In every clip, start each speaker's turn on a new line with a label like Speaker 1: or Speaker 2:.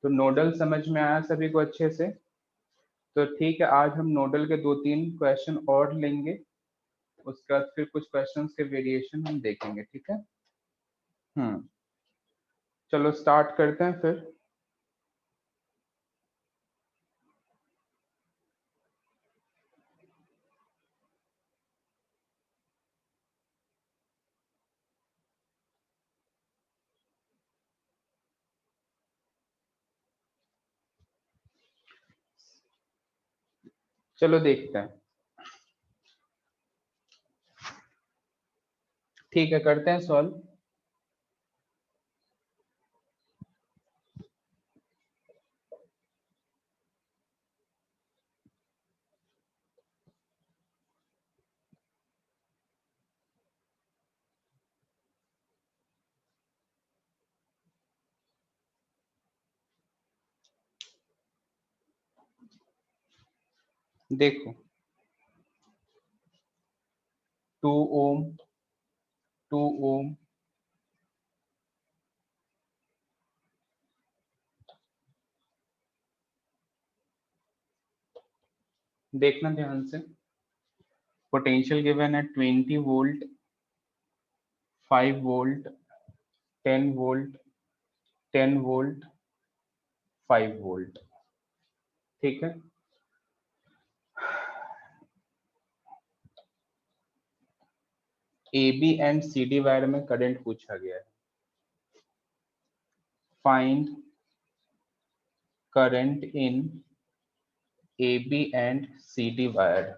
Speaker 1: तो नोडल समझ में आया सभी को अच्छे से? तो ठीक है, आज हम नोडल के 2-3 क्वेश्चन और लेंगे, उसके बाद फिर कुछ क्वेश्चंस के वेरिएशन हम देखेंगे, ठीक है? चलो स्टार्ट करते हैं फिर। चलो देखते हैं। ठीक है, करते हैं सॉल्व। देखो 2 ओम, 2 ओम, देखना ध्यान से। पोटेंशियल गिवन है 20 volt, 5 volt, 10 volt, 10 volt, 5 volt. ठीक है, A B and C D wire में करंट पूछा गया है। Find current in A B and C D wire.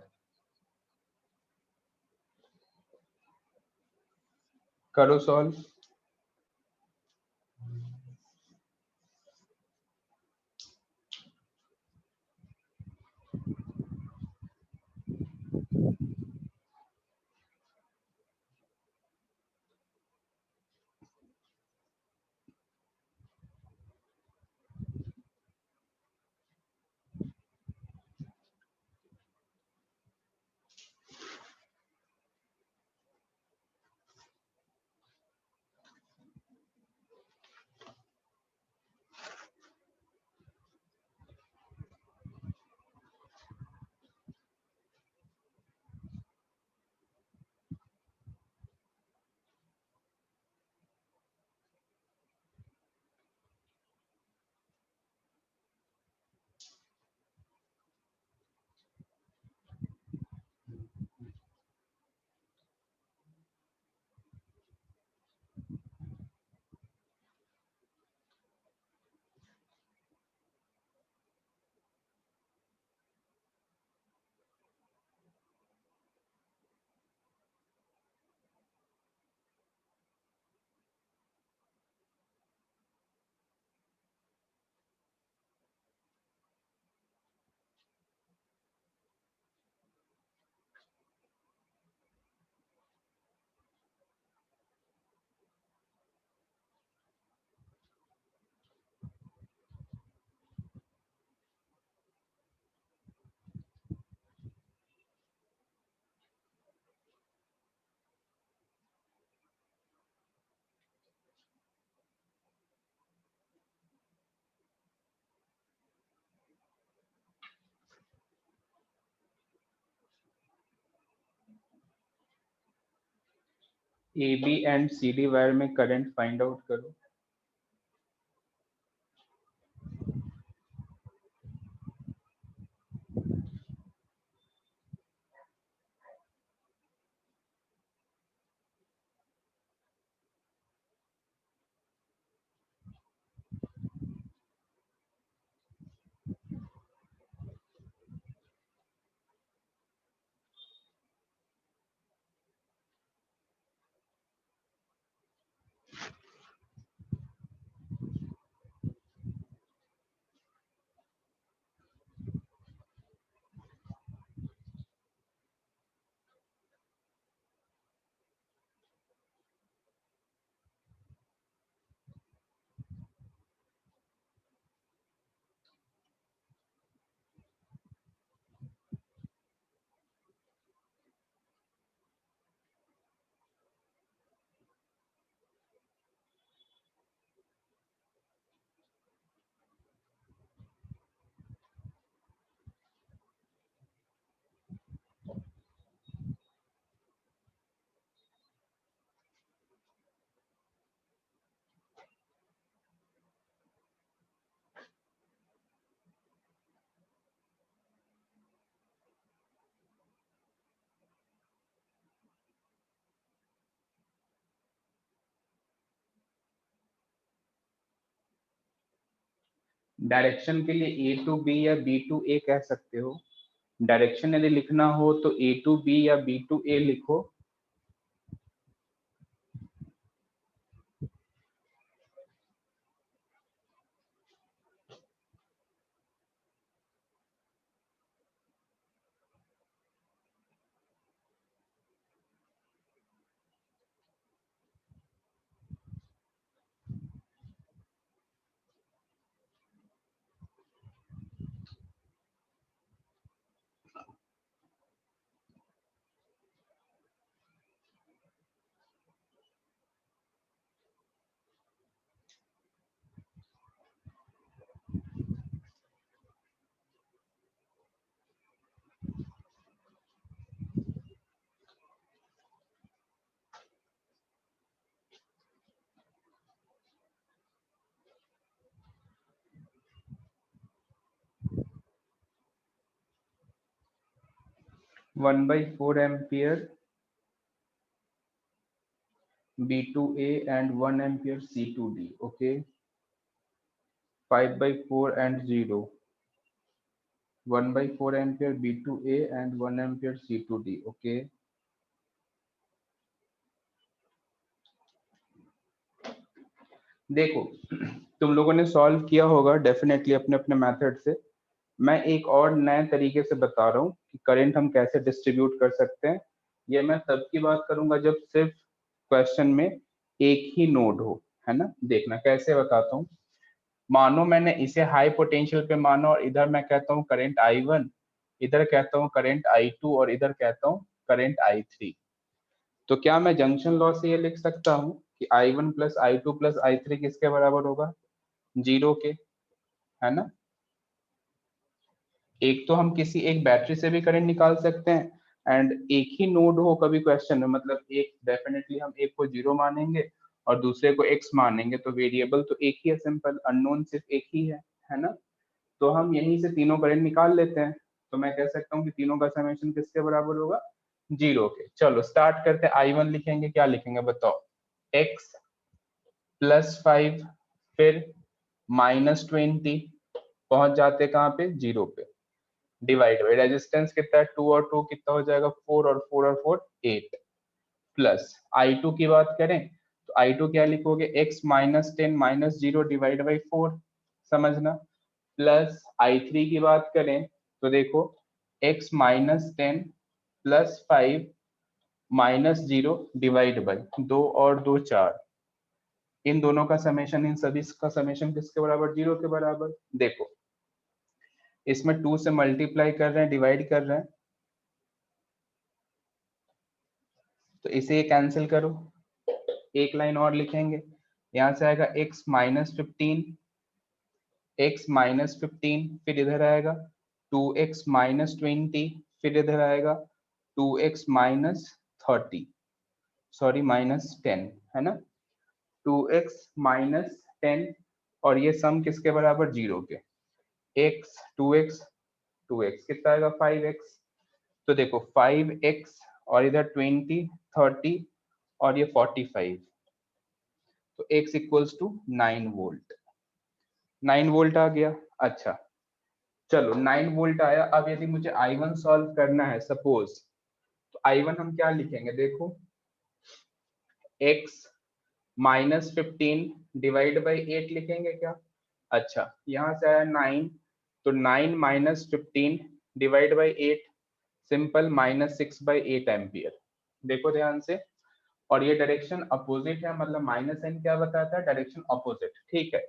Speaker 1: करो solve. A B and C D wire में करंट फाइंड आउट करो। Direction के लिए ए टू बी या बी टू ए कह सकते हो। डायरेक्शन यदि लिखना हो तो ए टू बी या बी टू ए लिखो। One by four ampere B2A and 1 ampere C2D. Okay, 5 by 4 and 0. 1 by 4 ampere B2A and 1 ampere C2D. Okay. देखो तुम लोगों ने सॉल्व किया होगा डेफिनेटली अपने अपने मेथड से। मैं एक और नए तरीके से बता रहा हूँ कि करंट हम कैसे डिस्ट्रीब्यूट कर सकते हैं। ये मैं तब की बात करूंगा जब सिर्फ क्वेश्चन में एक ही नोड हो, है ना। देखना कैसे बताता हूँ। मानो मैंने इसे हाई पोटेंशियल पे मानो और इधर मैं कहता हूँ करंट I1, इधर कहता हूँ करंट I2 और इधर कहता हूँ करंट I3। तो क्या मैं जंक्शन लॉ से ये लिख सकता हूँ कि I1 plus I2 plus I3 किसके बराबर होगा? 0 के, है ना। एक तो हम किसी एक बैटरी से भी करंट निकाल सकते हैं एंड एक ही नोड हो कभी क्वेश्चन में, मतलब एक डेफिनेटली हम एक को 0 मानेंगे और दूसरे को x मानेंगे, तो वेरिएबल तो एक ही है, सिंपल, अननोन सिर्फ एक ही है ना। तो हम यहीं से तीनों करंट निकाल लेते हैं। तो मैं कह सकता हूँ कि तीनों का समेशन किसके बराबर होगा? 0 के। चलो स्टार्ट करते हैं। I1 लिखेंगे, क्या लिखेंगे बताओ? x प्लस 5 फिर -20, पहुंच जाते कहाँ पे? 0 पे। डिवाइड बाई रेजिस्टेंस कितना है? 2 और 2 कितना हो जाएगा? 4 और 4 और 4 8। प्लस I2 की बात करें तो I2 क्या लिखोगे? x minus 10 minus 0 divide by 4, समझना। प्लस I3 की बात करें तो देखो x minus 10 plus 5 minus 0 divide by 2 और 2 4। इन दोनों का समेशन, इन सभी का समेशन किसके बराबर? 0 के बराबर। देखो इसमें 2 से मल्टीप्लाई कर रहे हैं, डिवाइड कर रहे हैं, तो इसे कैंसिल करो। एक लाइन और लिखेंगे, यहां से आएगा x माइनस 15, x माइनस 15, फिर इधर आएगा 2x माइनस 20, फिर इधर आएगा 2x माइनस 30, सॉरी माइनस 10, है ना। 2x माइनस 10 और ये सम किसके बराबर? 0 के। x 2x 2x कितना आएगा? 5x। तो देखो 5x और इधर 20 30 और ये 45, तो x equals to 9 volt. 9 volt आ गया। अच्छा चलो 9 वोल्ट आया। अब यदि मुझे I1 सॉल्व करना है सपोज, तो I1 हम क्या लिखेंगे? देखो x माइनस 15 डिवाइड बाई 8 लिखेंगे क्या? अच्छा यहाँ से आया 9, तो 9 minus 15 divide by 8, simple -6/8 ampere. देखो ध्यान से, और ये डायरेक्शन अपोजिट है, मतलब माइनस साइन क्या बताता है? डायरेक्शन अपोजिट, ठीक है।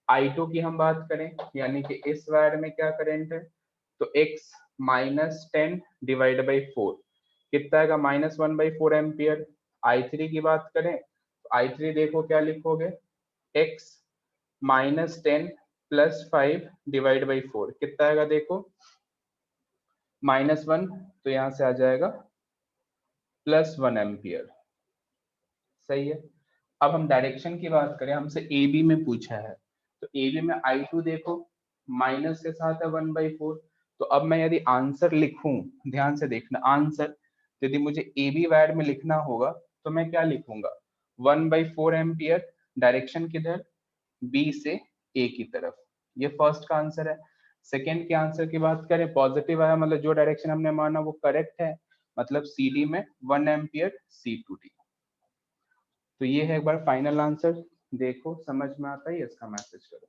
Speaker 1: I2 की हम बात करें, यानी कि इस वायर में क्या करंट है? तो x माइनस 10 डिवाइड बाई 4 कितना आएगा? -1/4 एम्पियर। I3 की बात करें तो I3 देखो क्या लिखोगे? x minus 10 plus 5 divide by 4 कितना आएगा? देखो -1, तो यहाँ से आ जाएगा +1 एम्पियर, सही है। अब हम डायरेक्शन की बात करें, हमसे ए बी में पूछा है, तो ए बी में I2 देखो माइनस के साथ है 1/4। तो अब मैं यदि आंसर लिखूं, ध्यान से देखना आंसर, यदि मुझे ए बी वायर में लिखना होगा तो मैं क्या लिखूंगा? 1/4 एम्पियर, डायरेक्शन किधर? बी से ए की तरफ। ये फर्स्ट का आंसर है। सेकेंड के आंसर की बात करें, पॉजिटिव आया मतलब जो डायरेक्शन हमने माना वो करेक्ट है, मतलब सी डी में 1 एम्पियर C2D। तो ये है एक बार फाइनल आंसर, देखो समझ में आता है, इसका मैसेज करो।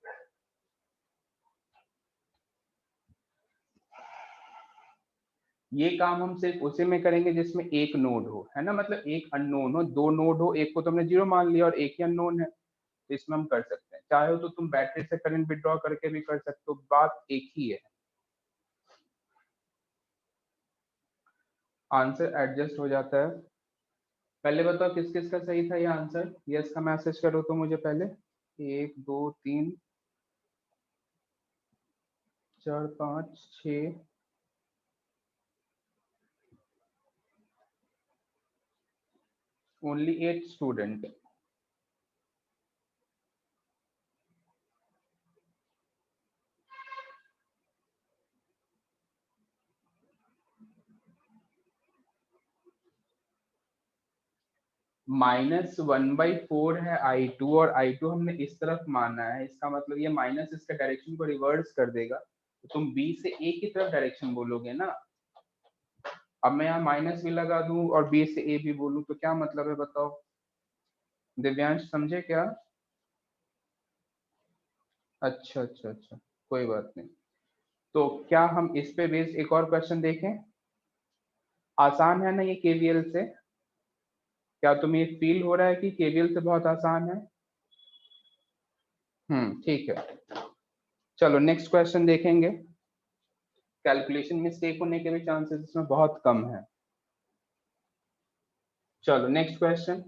Speaker 1: ये काम हम सिर्फ उसी में करेंगे जिसमें एक नोड हो, है ना, मतलब एक अननोन हो, दो नोड हो, एक को तुमने जीरो मान लिया और एक ही अननोन है, तो इसमें हम कर सकते हैं। चाहे हो तो तुम बैटरी से करंट विड्रॉ करके भी कर सकते हो, बात एक ही है, आंसर एडजस्ट हो जाता है। पहले बताओ किस किस का सही था ये आंसर, यस का मैसेज करो तो मुझे पहले। 1 2 3 4 5 6, ओनली 8 स्टूडेंट। -1/4 है I2 और I2 हमने इस तरफ माना है, इसका मतलब ये माइनस इसका डायरेक्शन को रिवर्स कर देगा, तो तुम B से A की तरफ डायरेक्शन बोलोगे ना। अब मैं यहाँ माइनस भी लगा दूं और B से A भी बोलूं तो क्या मतलब है बताओ, दिव्यांश समझे क्या? अच्छा अच्छा अच्छा, कोई बात नहीं। तो क्या हम इस पे बेस्ड एक और क्वेश्चन देखें, आसान है ना ये केवीएल से? क्या तुम्हें फील हो रहा है कि केवीएल से बहुत आसान है? ठीक है। चलो नेक्स्ट क्वेश्चन देखेंगे, कैलकुलेशन मिस्टेक होने के भी चांसेस इसमें बहुत कम है। चलो नेक्स्ट क्वेश्चन,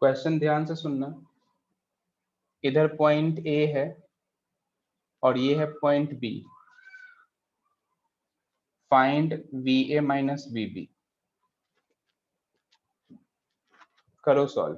Speaker 1: क्वेश्चन ध्यान से सुनना। इधर पॉइंट ए है और ये है point B, find VA minus VB, करो सॉल्व।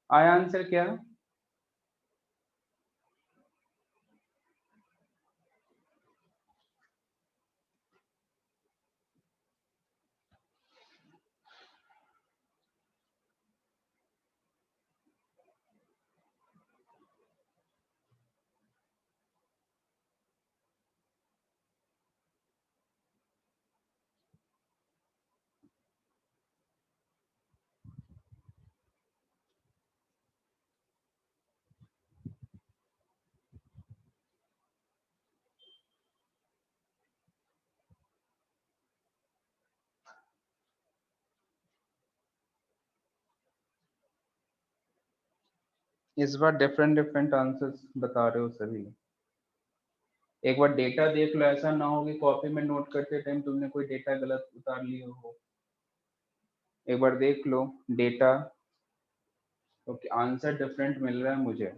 Speaker 1: आया आंसर क्या? इस बार डिफरेंट डिफरेंट आंसर्स बता रहे हो सभी। एक बार डेटा देख लो, ऐसा ना हो कि कॉपी में नोट करते टाइम तुमने कोई डेटा गलत उतार लिया हो। एक बार देख लो डेटा। ओके, आंसर डिफरेंट मिल रहा है मुझे।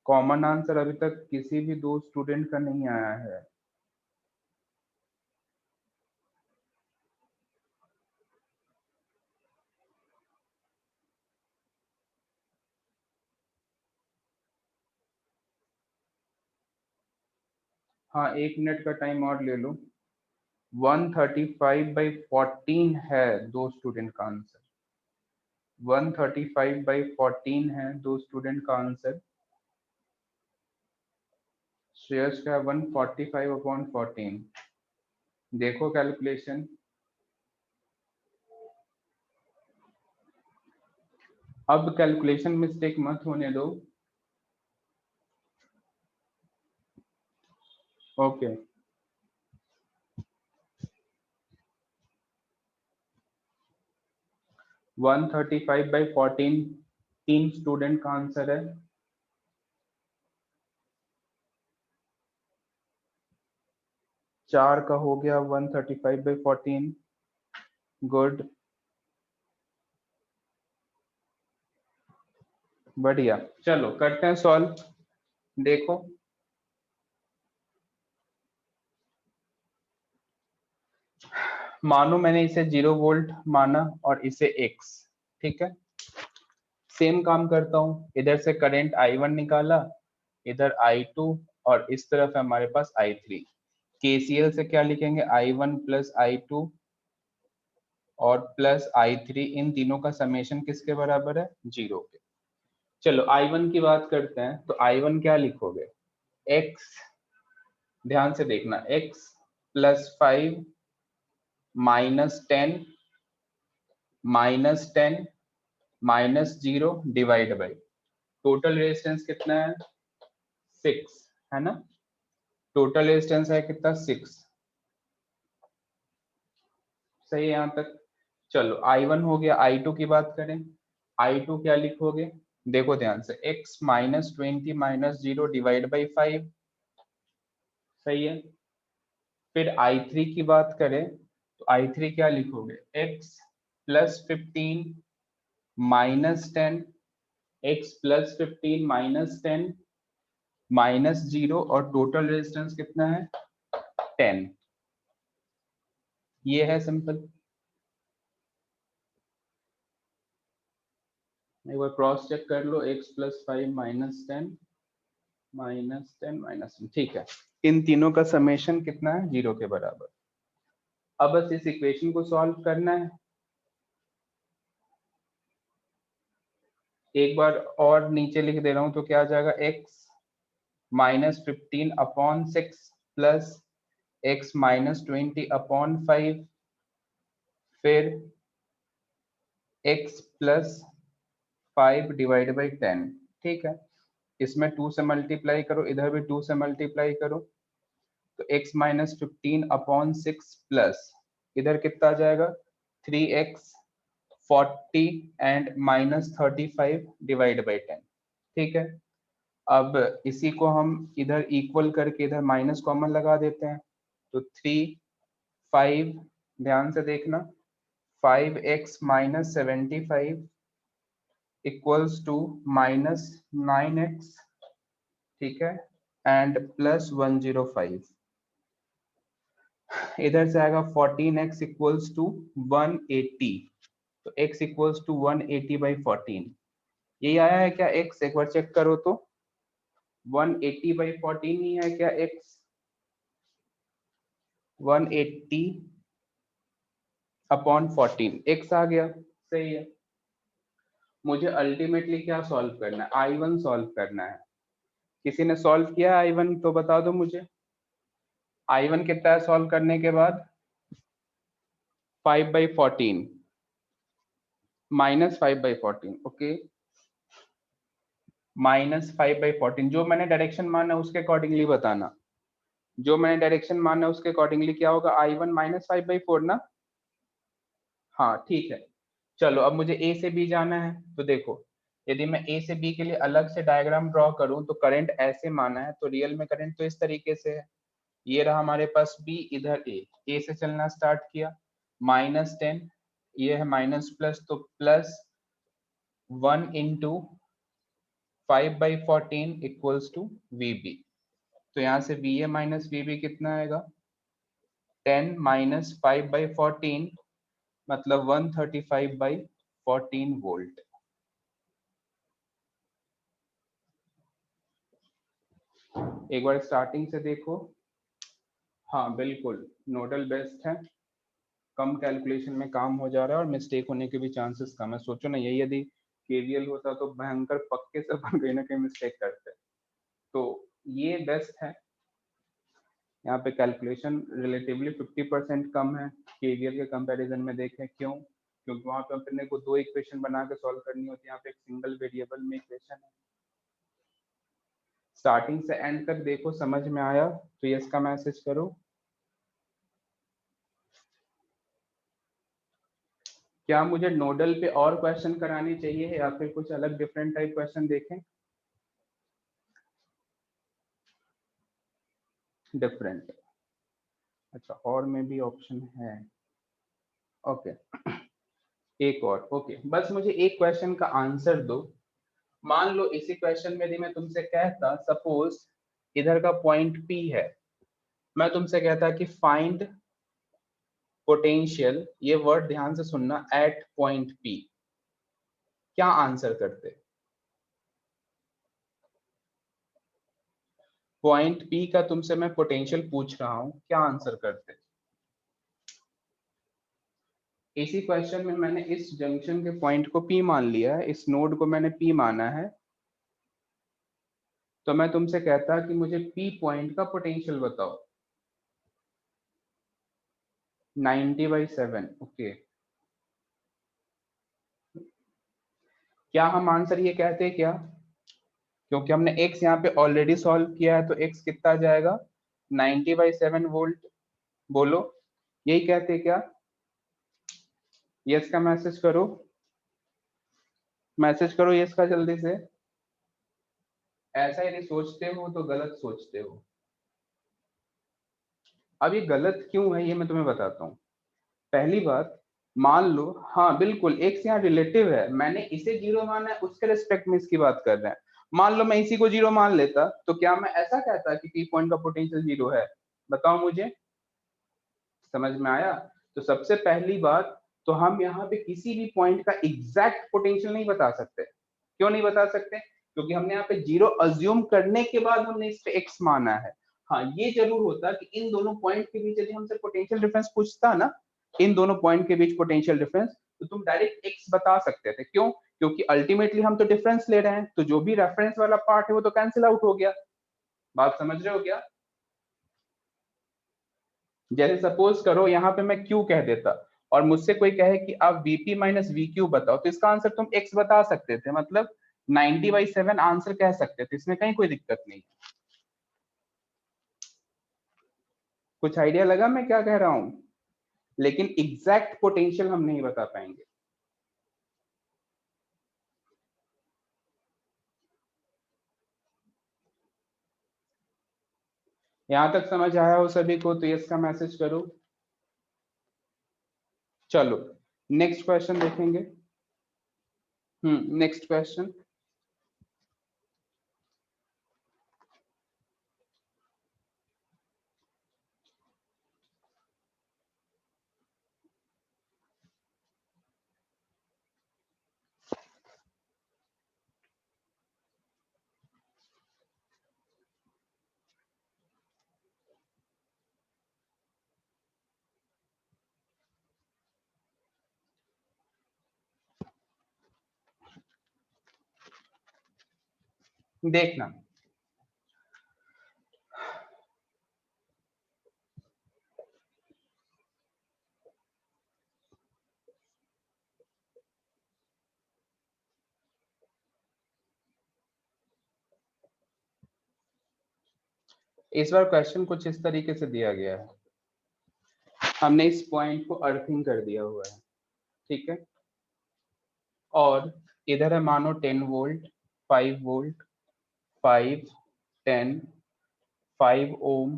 Speaker 1: कॉमन आंसर अभी तक किसी भी दो स्टूडेंट का नहीं आया है। हाँ, 1 मिनट का टाइम और ले लो। 135/14 है दो स्टूडेंट का आंसर। 135/14 है दो स्टूडेंट का आंसर। श्रेयस का 145/14। देखो कैलकुलेशन। अब कैलकुलेशन मिस्टेक मत होने दो। ओके, 135/14 तीन स्टूडेंट का आंसर है। चार का हो गया 135/14। गुड, बढ़िया। चलो करते हैं सॉल्व। देखो, मानो मैंने इसे 0 वोल्ट माना और इसे x, ठीक है। सेम काम करता हूँ, इधर से करंट I1 निकाला, इधर I2, और इस तरफ है हमारे पास I3। KCL से क्या लिखेंगे? I1 प्लस I2 और प्लस I3, इन तीनों का समेशन किसके बराबर है? 0 के। चलो I1 की बात करते हैं, तो I1 क्या लिखोगे? x, ध्यान से देखना, x +5 -10 -10 -0 divide by total resistance कितना है? 6 है ना। टोटल रेजिस्टेंस है कितना? 6। सही है यहाँ तक। चलो I1 हो गया। I2 की बात करें, I2 क्या लिखोगे? देखो ध्यान से, x -20 -0 डिवाइड बाई 5। सही है। फिर I3 की बात करें, तो I3 क्या लिखोगे? x +15 -10, x +15 -10 -0, और टोटल रेजिस्टेंस कितना है? 10। ये है सिंपल। एक बार क्रॉस चेक कर लो, x +5 -10 -10 ठीक है। इन तीनों का समेशन कितना है? 0 के बराबर। अब बस इस इक्वेशन को सॉल्व करना है। एक बार और नीचे लिख दे रहा हूं, तो क्या आ जाएगा? x -15/6 प्लस x -20/5, फिर x +5 डिवाइड बाई 10। ठीक है, इसमें 2 से मल्टीप्लाई करो, इधर भी 2 से मल्टीप्लाई करो, तो x -15/6 प्लस इधर कितना आ जाएगा? 3x 40 and -35 divide by 10। ठीक है, अब इसी को हम इधर इक्वल करके इधर माइनस कॉमन लगा देते हैं, तो 3 5, ध्यान से देखना, 5x minus 75 equals to minus 9x, ठीक है, एंड प्लस 105। इधर से आएगा 14x इक्वल्स टू 180, तो x इक्वल्स टू 180 बाई 14। यही आया है क्या x? एक बार चेक करो तो 180 बाई 14 ही है क्या x? 180 अपॉन 14 x आ गया, सही है। मुझे अल्टीमेटली क्या सॉल्व करना है? I1 सॉल्व करना है। किसी ने सॉल्व किया I1 तो बता दो मुझे। I1 कितना है सॉल्व करने के बाद? 5 by 14 minus 5 by 14, okay, minus 5 by 14। जो मैंने डायरेक्शन माना है उसके अकॉर्डिंगली बताना, जो मैंने डायरेक्शन माना है उसके अकॉर्डिंगली क्या होगा? I1 माइनस 5 बाई 4 ना? हाँ ठीक है। चलो अब मुझे ए से बी जाना है, तो देखो यदि मैं ए से बी के लिए अलग से डायग्राम ड्रॉ करूं तो करंट ऐसे माना है, तो रियल में करंट तो इस तरीके से है। ये रहा हमारे पास बी, इधर ए से चलना स्टार्ट किया, -10, ये है माइनस प्लस, तो plus 1 into 5 by 14 equals to VB। तो यहाँ से VA माइनस VB कितना आएगा? 10 माइनस 5 बाई 14 मतलब 135 बाई 14 वोल्ट। एक बार स्टार्टिंग से देखो, हाँ बिल्कुल नोडल बेस्ट है, कम कैलकुलेशन में काम हो जा रहा है और मिस्टेक होने के भी चांसेस कम है। सोचो ना, यही यदि केवीएल होता तो भयंकर पक्के से अपन कहीं ना कहीं मिस्टेक करते। तो ये बेस्ट है, यहाँ पे कैलकुलेशन रिलेटिवली 50% कम है केवीएल के कंपैरिजन में। देखें क्यों? क्योंकि वहां पे अपने को 2 इक्वेशन बना के सॉल्व करनी होती है, यहाँ पे एक सिंगल वेरिएबल में इक्वेशन है। स्टार्टिंग से एंड तक देखो, समझ में आया तो यस का मैसेज करो। क्या मुझे नोडल पे और क्वेश्चन कराने चाहिए या फिर कुछ अलग डिफरेंट टाइप क्वेश्चन देखें? डिफरेंट, अच्छा और में भी ऑप्शन है, ओके। एक और, ओके, बस मुझे एक क्वेश्चन का आंसर दो। मान लो इसी क्वेश्चन में यदि मैं तुमसे कहता, सपोज इधर का पॉइंट P है, मैं तुमसे कहता कि फाइंड पोटेंशियल, ये वर्ड ध्यान से सुनना, एट पॉइंट P, क्या आंसर करते? पॉइंट P का तुमसे मैं पोटेंशियल पूछ रहा हूं, क्या आंसर करते? इसी क्वेश्चन में मैंने इस जंक्शन के पॉइंट को P मान लिया है, इस नोड को मैंने P माना है, तो मैं तुमसे कहता कि मुझे P पॉइंट का पोटेंशियल बताओ। 90/7, ओके। क्या हम आंसर ये कहते क्या? क्योंकि हमने x यहाँ पे ऑलरेडी सॉल्व किया है, तो x कितना आ जाएगा? 90/7 वोल्ट। बोलो, यही कहते क्या? यस का मैसेज करो, मैसेज करो यस का जल्दी से। ऐसा यदि सोचते हो तो गलत सोचते हो। अब ये गलत क्यों है ये मैं तुम्हें बताता हूँ। पहली बात, मान लो, हाँ बिल्कुल x यहाँ रिलेटिव है, मैंने इसे जीरो माना है, उसके रिस्पेक्ट में इसकी बात कर रहे हैं। मान लो मैं इसी को जीरो मान लेता, तो क्या मैं ऐसा कहता कि P पॉइंट का पोटेंशियल जीरो है? बताओ मुझे, समझ में आया? तो सबसे पहली बात, तो हम यहाँ पे किसी भी पॉइंट का एग्जैक्ट पोटेंशियल नहीं बता सकते। क्यों नहीं बता सकते? क्योंकि हमने यहाँ पे जीरो अज्यूम करने के बाद हमने इस पे एक्स माना है। हाँ ये जरूर होता कि इन दोनों पॉइंट के बीच यदि हमसे पोटेंशियल डिफरेंस पूछता ना, इन दोनों पॉइंट के बीच पोटेंशियल डिफरेंस, तो तुम डायरेक्ट एक्स बता सकते थे। क्यों? क्योंकि अल्टीमेटली हम तो डिफरेंस ले रहे हैं, तो जो भी रेफरेंस वाला पार्ट है वो तो कैंसिल आउट हो गया। बात समझ रहे हो क्या? जैसे सपोज करो यहाँ पे मैं Q कह देता और मुझसे कोई कहे कि आप VP माइनस VQ बताओ, तो इसका आंसर तुम X बता सकते थे, मतलब 90/7 आंसर कह सकते थे, इसमें कहीं कोई दिक्कत नहीं। कुछ आइडिया लगा मैं क्या कह रहा हूं? लेकिन एग्जैक्ट पोटेंशियल हम नहीं बता पाएंगे। यहां तक समझ आया हो सभी को तो यस का मैसेज करो। चलो नेक्स्ट क्वेश्चन देखेंगे। Next question. देखना इस बार क्वेश्चन कुछ इस तरीके से दिया गया है, हमने इस पॉइंट को अर्थिंग कर दिया हुआ है, ठीक है। और इधर है मानो 10 volt, 5 volt, 5, 10, 5 ohm,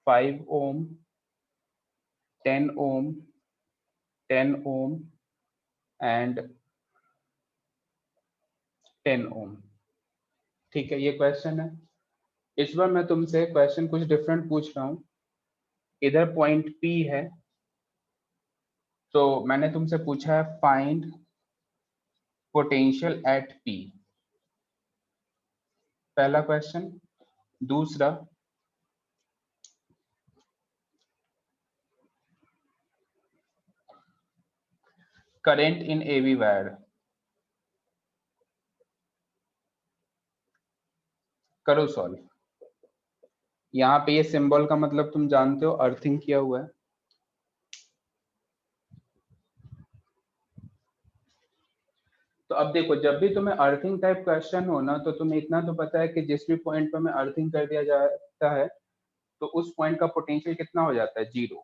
Speaker 1: 5 ohm, 10 ohm, 10 ohm and 10 ohm. ठीक है, ये क्वेश्चन है। इस बार मैं तुमसे क्वेश्चन कुछ डिफरेंट पूछ रहा हूँ। इधर पॉइंट पी है, तो मैंने तुमसे पूछा है फाइंड पोटेंशियल एट पी, पहला क्वेश्चन। दूसरा, करंट इन एवी वायर, करो सॉल्व। यहाँ पे ये सिंबल का मतलब तुम जानते हो, अर्थिंग किया हुआ है। तो अब देखो, जब भी तुम्हें अर्थिंग टाइप क्वेश्चन हो ना, तो तुम्हें इतना तो पता है कि जिस भी पॉइंट पर में अर्थिंग कर दिया जाता है तो उस पॉइंट का पोटेंशियल कितना हो जाता है, 0।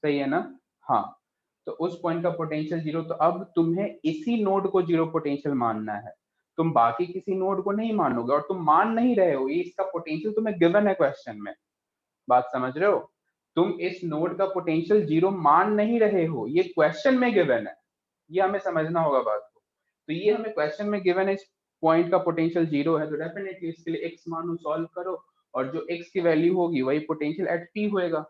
Speaker 1: सही है ना? हाँ। तो उस पॉइंट का पोटेंशियल 0, तो अब तुम्हें इसी नोड को 0 पोटेंशियल मानना है। तुम बाकी किसी नोड को नहीं मानोगे, और तुम मान नहीं रहे हो, ये इसका पोटेंशियल तुम्हें गिवन है क्वेश्चन में। बात समझ रहे हो? तुम इस नोड का पोटेंशियल 0 मान नहीं रहे हो, ये क्वेश्चन में गिवन है। ये हमें समझना होगा बात को। तो ये हमें क्वेश्चन में गिवन है, इस पॉइंट का पोटेंशियल 0 है, तो डेफिनेटली इसके लिए एक्स मानो, सॉल्व करो, और जो एक्स की वैल्यू होगी वही पोटेंशियल एट पी होएगा।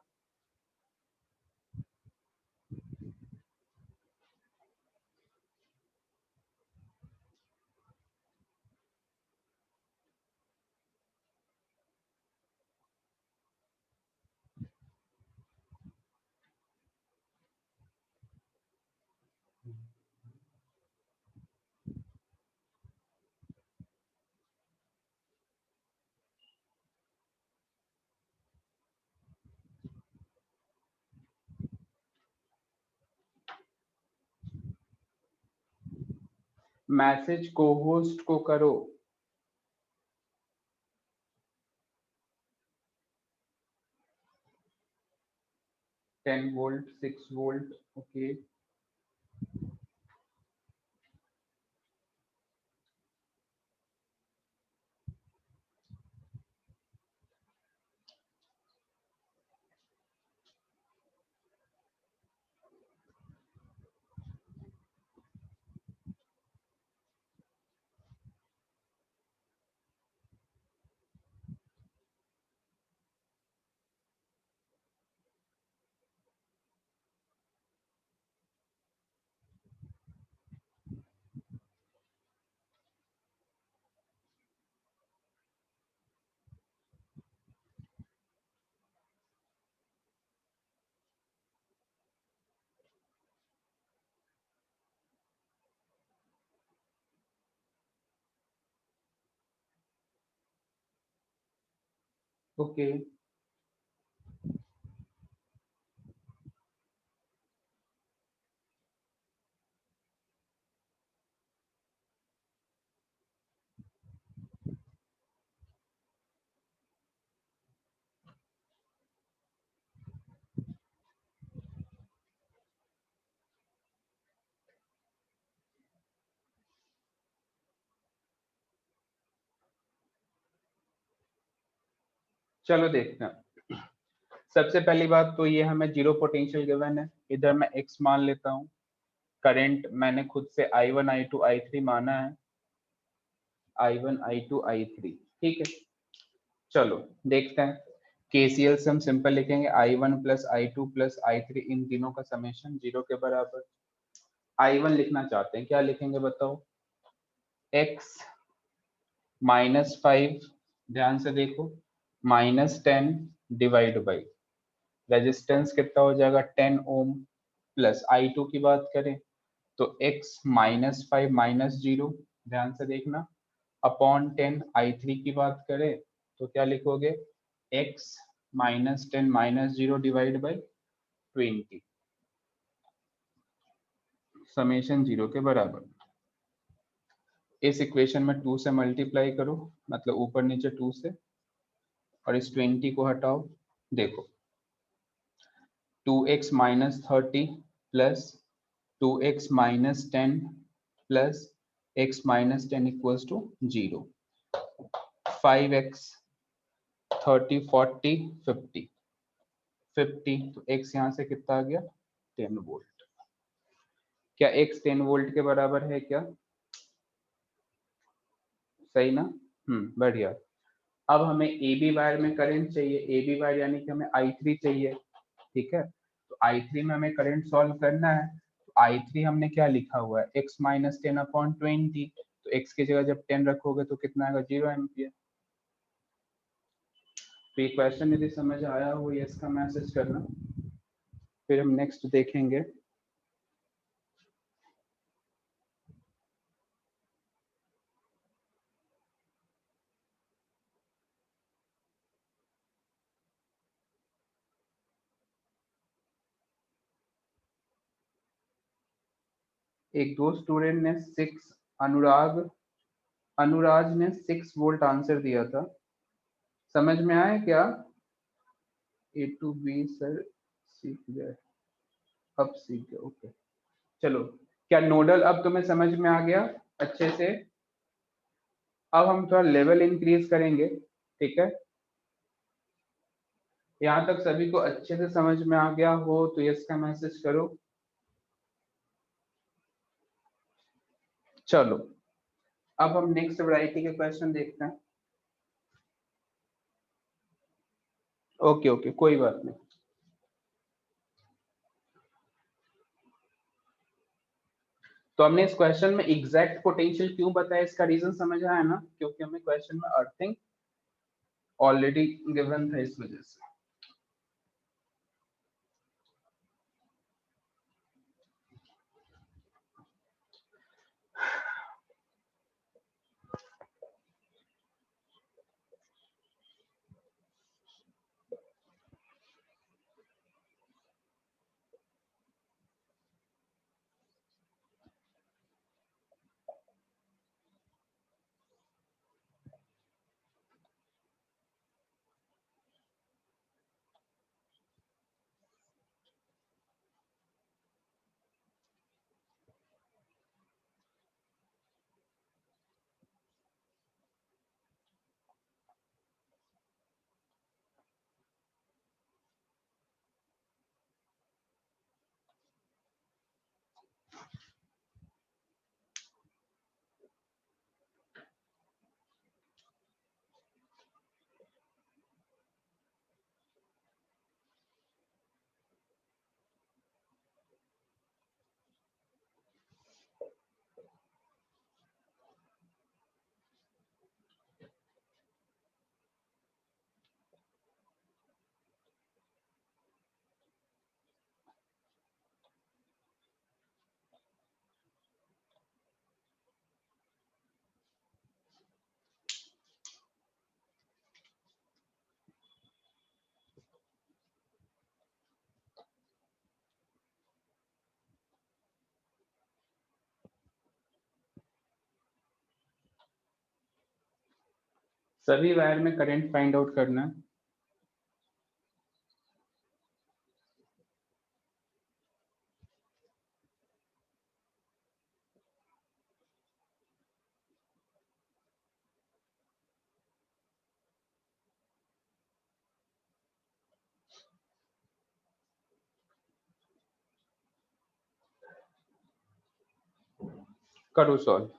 Speaker 1: मैसेज को होस्ट को करो। 10 वोल्ट, 6 वोल्ट, ओके। ओके, चलो देखते हैं। सबसे पहली बात तो ये हमें जीरो पोटेंशियल गिवन है, इधर मैं x मान लेता हूँ। करंट मैंने खुद से I1 I2 I3 माना है, I1 I2 I3, ठीक है। चलो देखते हैं, केसीएल से हम सिंपल लिखेंगे I1 plus I2 plus I3, इन तीनों का समेशन 0 के बराबर। I1 लिखना चाहते हैं, क्या लिखेंगे बताओ, x -5, ध्यान से देखो, -10 डिवाइड बाई रेजिस्टेंस कितना हो जाएगा 10 ओम, प्लस I2 की बात करें तो x -5 -0, ध्यान से देखना, अपॉन 10। I3 की बात करें तो क्या लिखोगे, x -10 -0 डिवाइड बाई 20, समेशन 0 के बराबर। इस इक्वेशन में 2 से मल्टीप्लाई करो, मतलब ऊपर नीचे 2 से, और इस 20 को हटाओ। देखो 2x -30 plus 2x -10 plus x -10 equals to 0। 5x 30 40 50 50, तो x यहाँ से कितना आ गया 10 वोल्ट। क्या x 10 वोल्ट के बराबर है क्या, सही ना, बढ़िया। अब हमें ए बी वायर में करंट चाहिए, ए बी वायर यानी कि हमें I3 चाहिए, ठीक है। तो I3 में हमें करंट सॉल्व करना है, तो I3 हमने क्या लिखा हुआ है, x -10 अपॉन 20, तो x की जगह जब 10 रखोगे तो कितना आएगा 0 एम्पियर। तो ये क्वेश्चन यदि समझ आया हो यस का मैसेज करना, फिर हम नेक्स्ट देखेंगे। एक दो स्टूडेंट ने अनुराज ने 6 वोल्ट आंसर दिया था, समझ में आया क्या, ए टू बी सर सीख गए, अब सीख गए, ओके। चलो, क्या नोडल अब तुम्हें समझ में आ गया अच्छे से। अब हम थोड़ा लेवल इंक्रीज करेंगे, ठीक है। यहाँ तक सभी को अच्छे से समझ में आ गया हो तो यस का मैसेज करो। चलो अब हम नेक्स्ट वैरायटी के क्वेश्चन देखते हैं। ओके ओके, कोई बात नहीं। तो हमने इस क्वेश्चन में एग्जैक्ट पोटेंशियल क्यों बताया, इसका रीजन समझ आया ना, क्योंकि हमें क्वेश्चन में अर्थिंग ऑलरेडी गिवन था, इस वजह से। सभी वायर में करंट फाइंड आउट करना है। करो सॉल्व।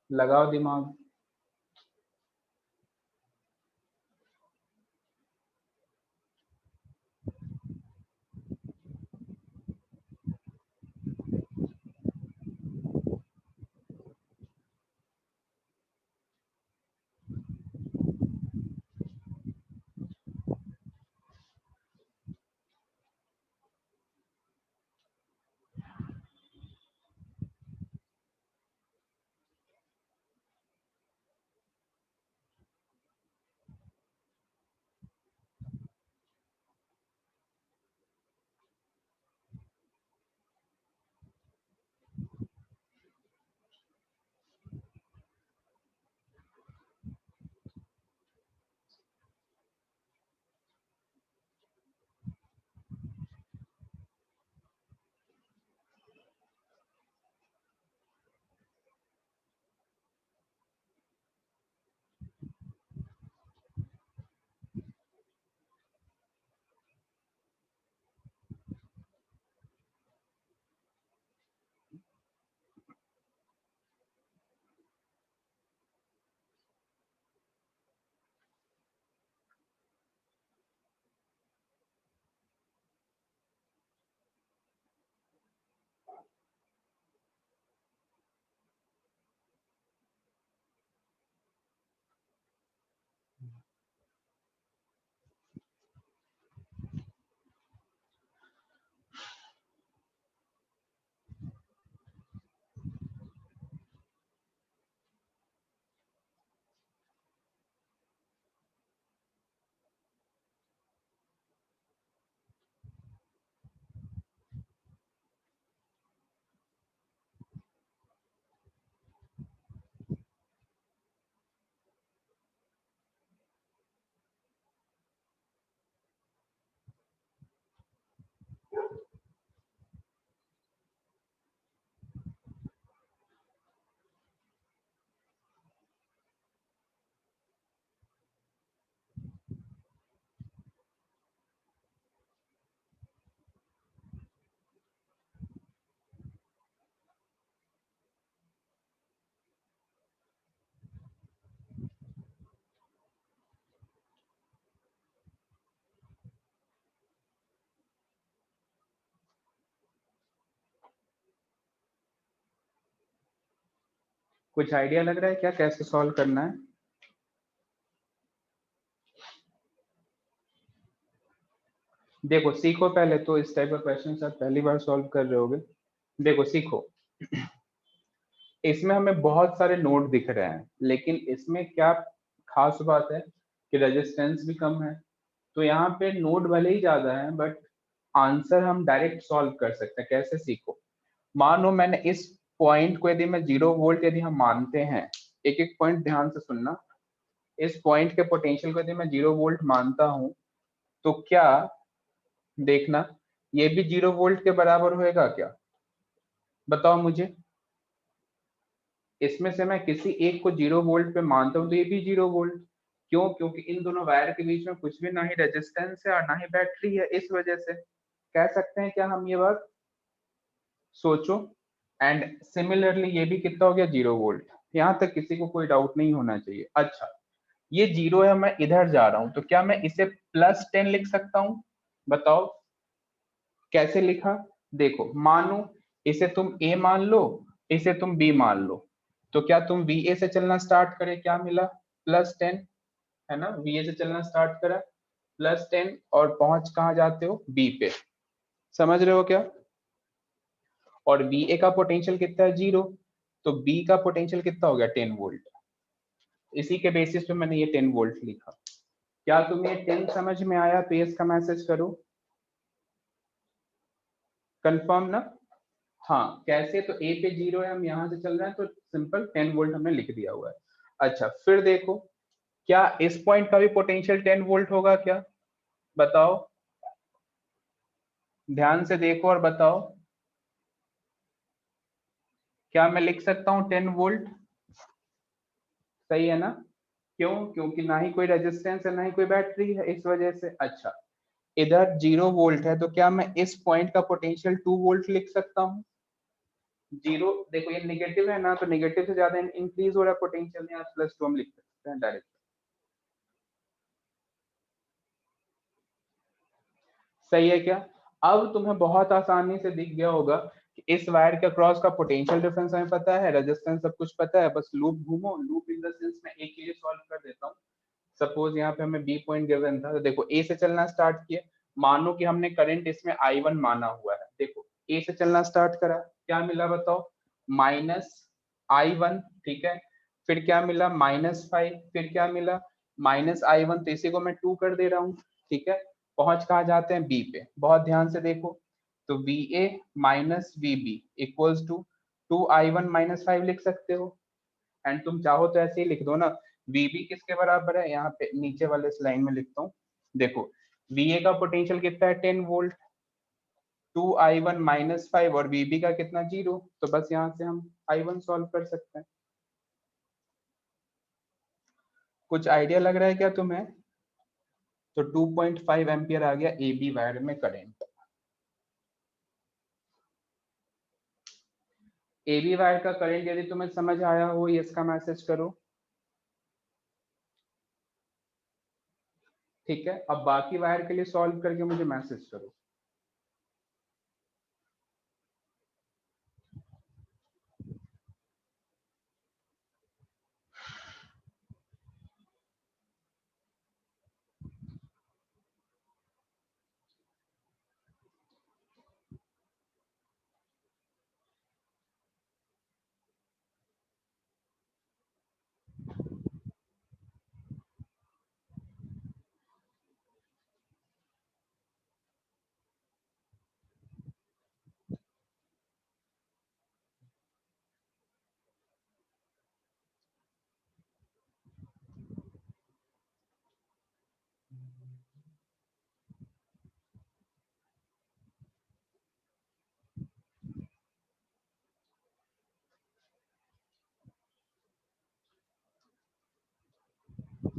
Speaker 1: लगाओ दिमाग। कुछ आइडिया लग रहा है क्या कैसे सॉल्व करना है? देखो सीखो पहले तो, इस टाइप का क्वेश्चन आप पहली बार सॉल्व कर रहे होगे। देखो सीखो, इसमें हमें बहुत सारे नोड दिख रहे हैं, लेकिन इसमें क्या खास बात है कि रेजिस्टेंस भी कम है। तो यहाँ पे नोड भले ही ज्यादा है, बट आंसर हम डायरेक्ट सॉल्व कर सकते हैं। कैसे सीखो, मान लो मैंने इस पॉइंट को, यदि मैं 0 वोल्ट यदि हम मानते हैं, एक एक पॉइंट ध्यान से सुनना, इस पॉइंट के पोटेंशियल को यदि मैं 0 वोल्ट मानता हूं, तो क्या देखना ये भी 0 वोल्ट के बराबर होएगा क्या? बताओ मुझे। इसमें से मैं किसी एक को 0 वोल्ट पे मानता हूं तो ये भी 0 वोल्ट। क्यों? क्योंकि इन दोनों वायर के बीच में कुछ भी ना ही रेजिस्टेंस है और ना ही बैटरी है, इस वजह से कह सकते हैं क्या हम ये बात? सोचो। एंड सिमिलरली ये भी कितना हो गया? 0 वोल्ट। यहाँ तक किसी को कोई डाउट नहीं होना चाहिए। अच्छा, ये 0 है, मैं इधर जा रहा हूं, तो क्या मैं इसे +10 लिख सकता हूं? बताओ कैसे लिखा। देखो मानो इसे तुम ए मान लो, इसे तुम बी मान लो, तो क्या तुम वी से चलना स्टार्ट करे, क्या मिला? +10, है ना? वी से चलना स्टार्ट करा, +10, और पहुंच कहाँ जाते हो? बी पे। समझ रहे हो क्या? और वी का पोटेंशियल कितना है? 0। तो बी का पोटेंशियल कितना हो गया? 10 वोल्ट। इसी के बेसिस पे मैंने ये 10 वोल्ट लिखा। क्या तुम्हें 10 समझ में आया? तो ये इसका मैसेज करो, कंफर्म ना? हाँ कैसे? तो ए पे 0 है, हम यहाँ से चल रहे हैं, तो सिंपल 10 वोल्ट हमने लिख दिया हुआ है। अच्छा फिर देखो, क्या इस पॉइंट का भी पोटेंशियल 10 वोल्ट होगा क्या? बताओ, ध्यान से देखो और बताओ, क्या मैं लिख सकता हूँ 10 वोल्ट? सही है ना? क्यों? क्योंकि ना ही कोई रेजिस्टेंस है ना ही कोई बैटरी है, इस वजह से। अच्छा, इधर 0 वोल्ट है, तो क्या मैं इस पॉइंट का पोटेंशियल 2 वोल्ट लिख सकता हूँ? जीरो, देखो ये निगेटिव है ना, तो निगेटिव से ज्यादा इंक्रीज हो रहा है पोटेंशियल, यहाँ +2 हम लिख सकते हैं डायरेक्ट। सही है क्या? अब तुम्हें बहुत आसानी से दिख गया होगा कि इस वायर के अक्रॉस का पोटेंशियल डिफरेंस हमें पता है, रेजिस्टेंस सब कुछ पता है, बस लूप घूमो। लूप इन द सेंस में एक चीज सॉल्व कर देता हूँ। सपोज यहाँ पे हमें बी पॉइंट गिवन था, तो देखो ए से चलना स्टार्ट किया। मानो कि हमने करंट इसमें I1 माना हुआ है, देखो ए से चलना स्टार्ट करा, क्या मिला बताओ? -I1, ठीक है। फिर क्या मिला? -5, फिर क्या मिला? -I1, तो इसी को मैं 2 कर दे रहा हूँ, ठीक है। पहुंच कहाँ जाते हैं? बी पे। बहुत ध्यान से देखो, तो VA minus VB equals to 2I1 - 5 लिख सकते हो। एंड तुम चाहो तो ऐसे ही लिख दो ना, VB किसके बराबर है? यहाँ पे नीचे वाले इस लाइन में लिखता हूँ, देखो VA का पोटेंशियल कितना है? 10 वोल्ट। 2I1 - 5 और VB का कितना? 0। तो बस यहाँ से हम I1 सॉल्व कर सकते हैं। कुछ आइडिया लग रहा है क्या तुम्हें? तो 2.5 एम्पियर आ गया AB वायर में करंट। AB वायर का करंट यदि तुम्हें समझ आया हो, इसका मैसेज करो, ठीक है। अब बाकी वायर के लिए सॉल्व करके मुझे मैसेज करो।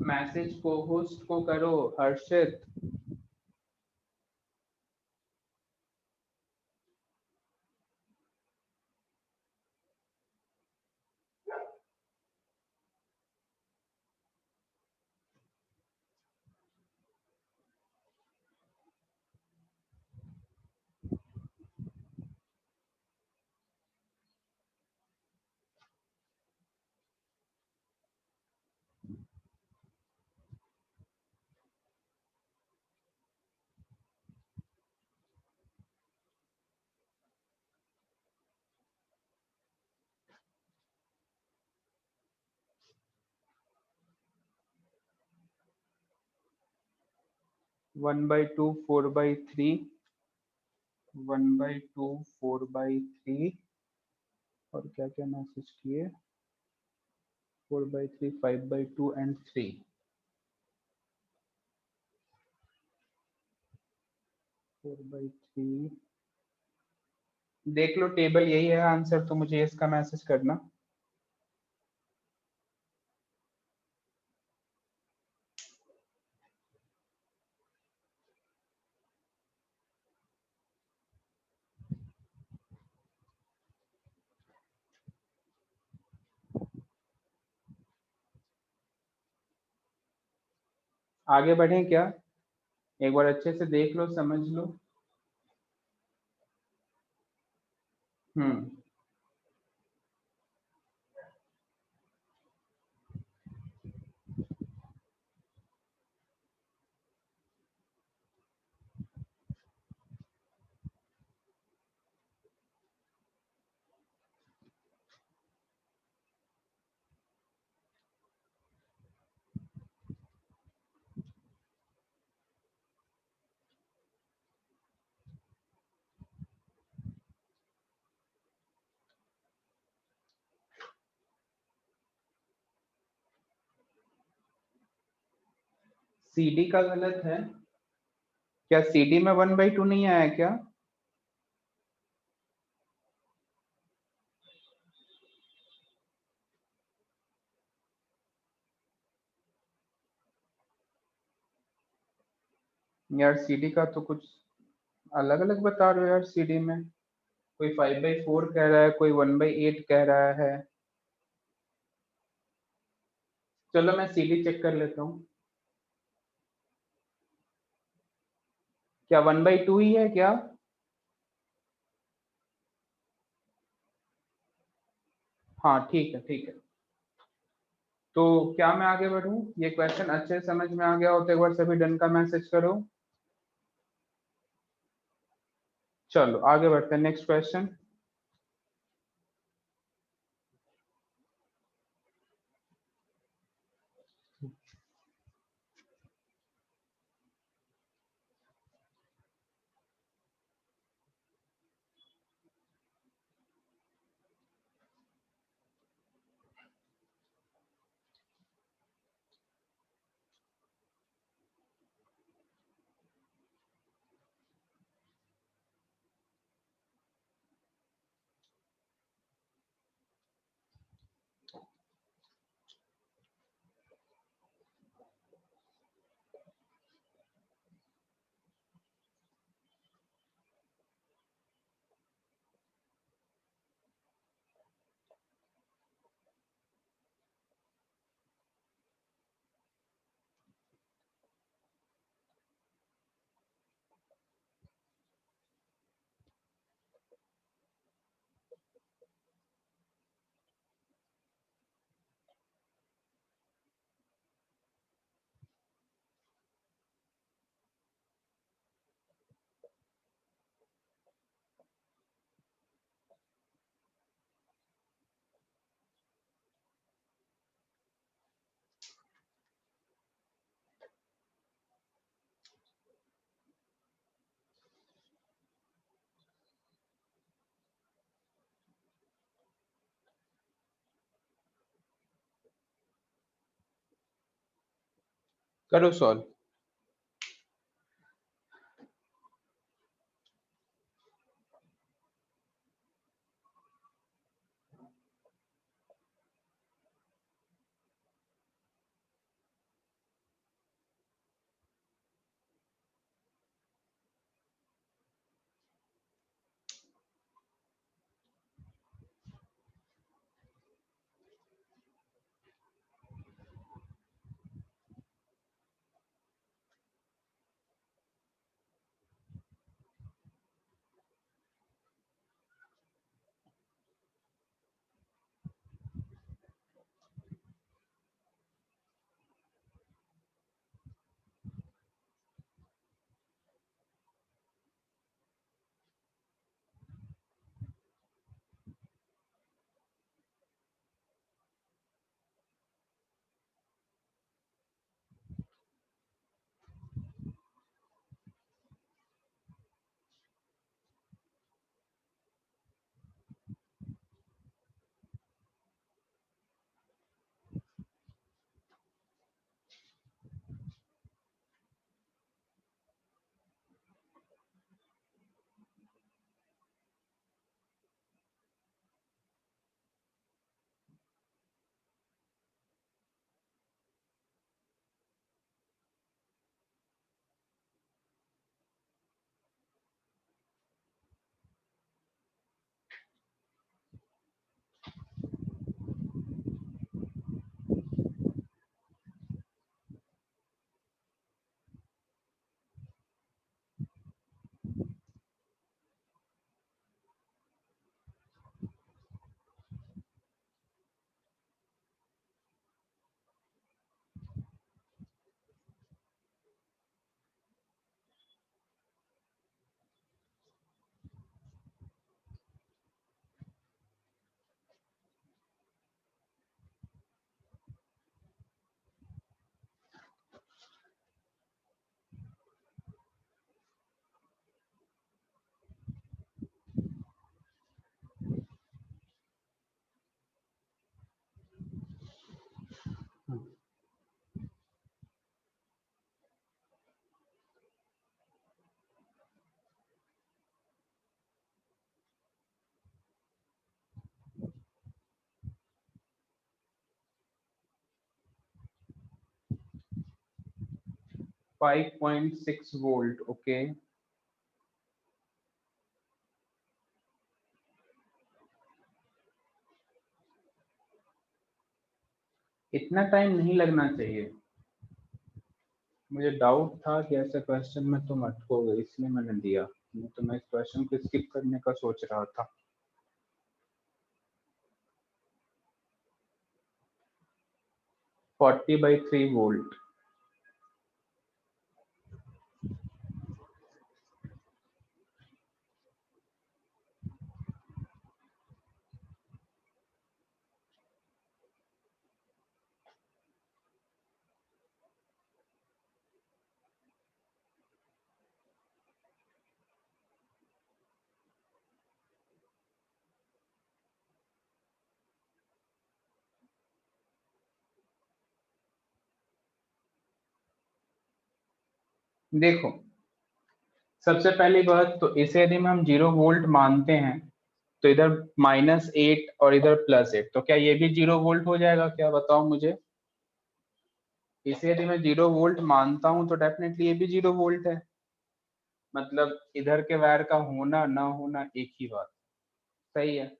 Speaker 1: मैसेज को होस्ट को करो, हर्षित। वन बाई टू, 4/3, 1/2, 4/3, और क्या क्या मैसेज किए? 4/3, 5/2 एंड 3। 4/3, देख लो टेबल यही है आंसर, तो मुझे इसका मैसेज करना। आगे बढ़े क्या? एक बार अच्छे से देख लो, समझ लो। हम्म। CD का गलत है क्या? CD में 1/2 नहीं आया क्या? यार सीडी का तो कुछ अलग अलग बता रहे हो यार। सीडी में कोई 5/4 कह रहा है, कोई 1/8 कह रहा है। चलो मैं सीडी चेक कर लेता हूँ। क्या 1/2 ही है क्या? हाँ ठीक है ठीक है। तो क्या मैं आगे बढ़ूँ? ये क्वेश्चन अच्छे से समझ में आ गया हो तो एक बार सभी डन का मैसेज करो। चलो आगे बढ़ते हैं, नेक्स्ट क्वेश्चन। करो सॉल्व। 5.6 वोल्ट। ओके, इतना टाइम नहीं लगना चाहिए। मुझे डाउट था कि ऐसा क्वेश्चन में तुम अटकोगे, इसलिए मैंने दिया, नहीं तो मैं इस क्वेश्चन को स्किप करने का सोच रहा था। 40/3 वोल्ट। देखो, सबसे पहली बात तो इसे यदि हम 0 वोल्ट मानते हैं तो इधर -8 और इधर +8, तो क्या ये भी 0 वोल्ट हो जाएगा क्या, बताओ मुझे। इसे यदि मैं 0 वोल्ट मानता हूं तो डेफिनेटली ये भी 0 वोल्ट है। मतलब इधर के वायर का होना ना होना एक ही बात। सही है,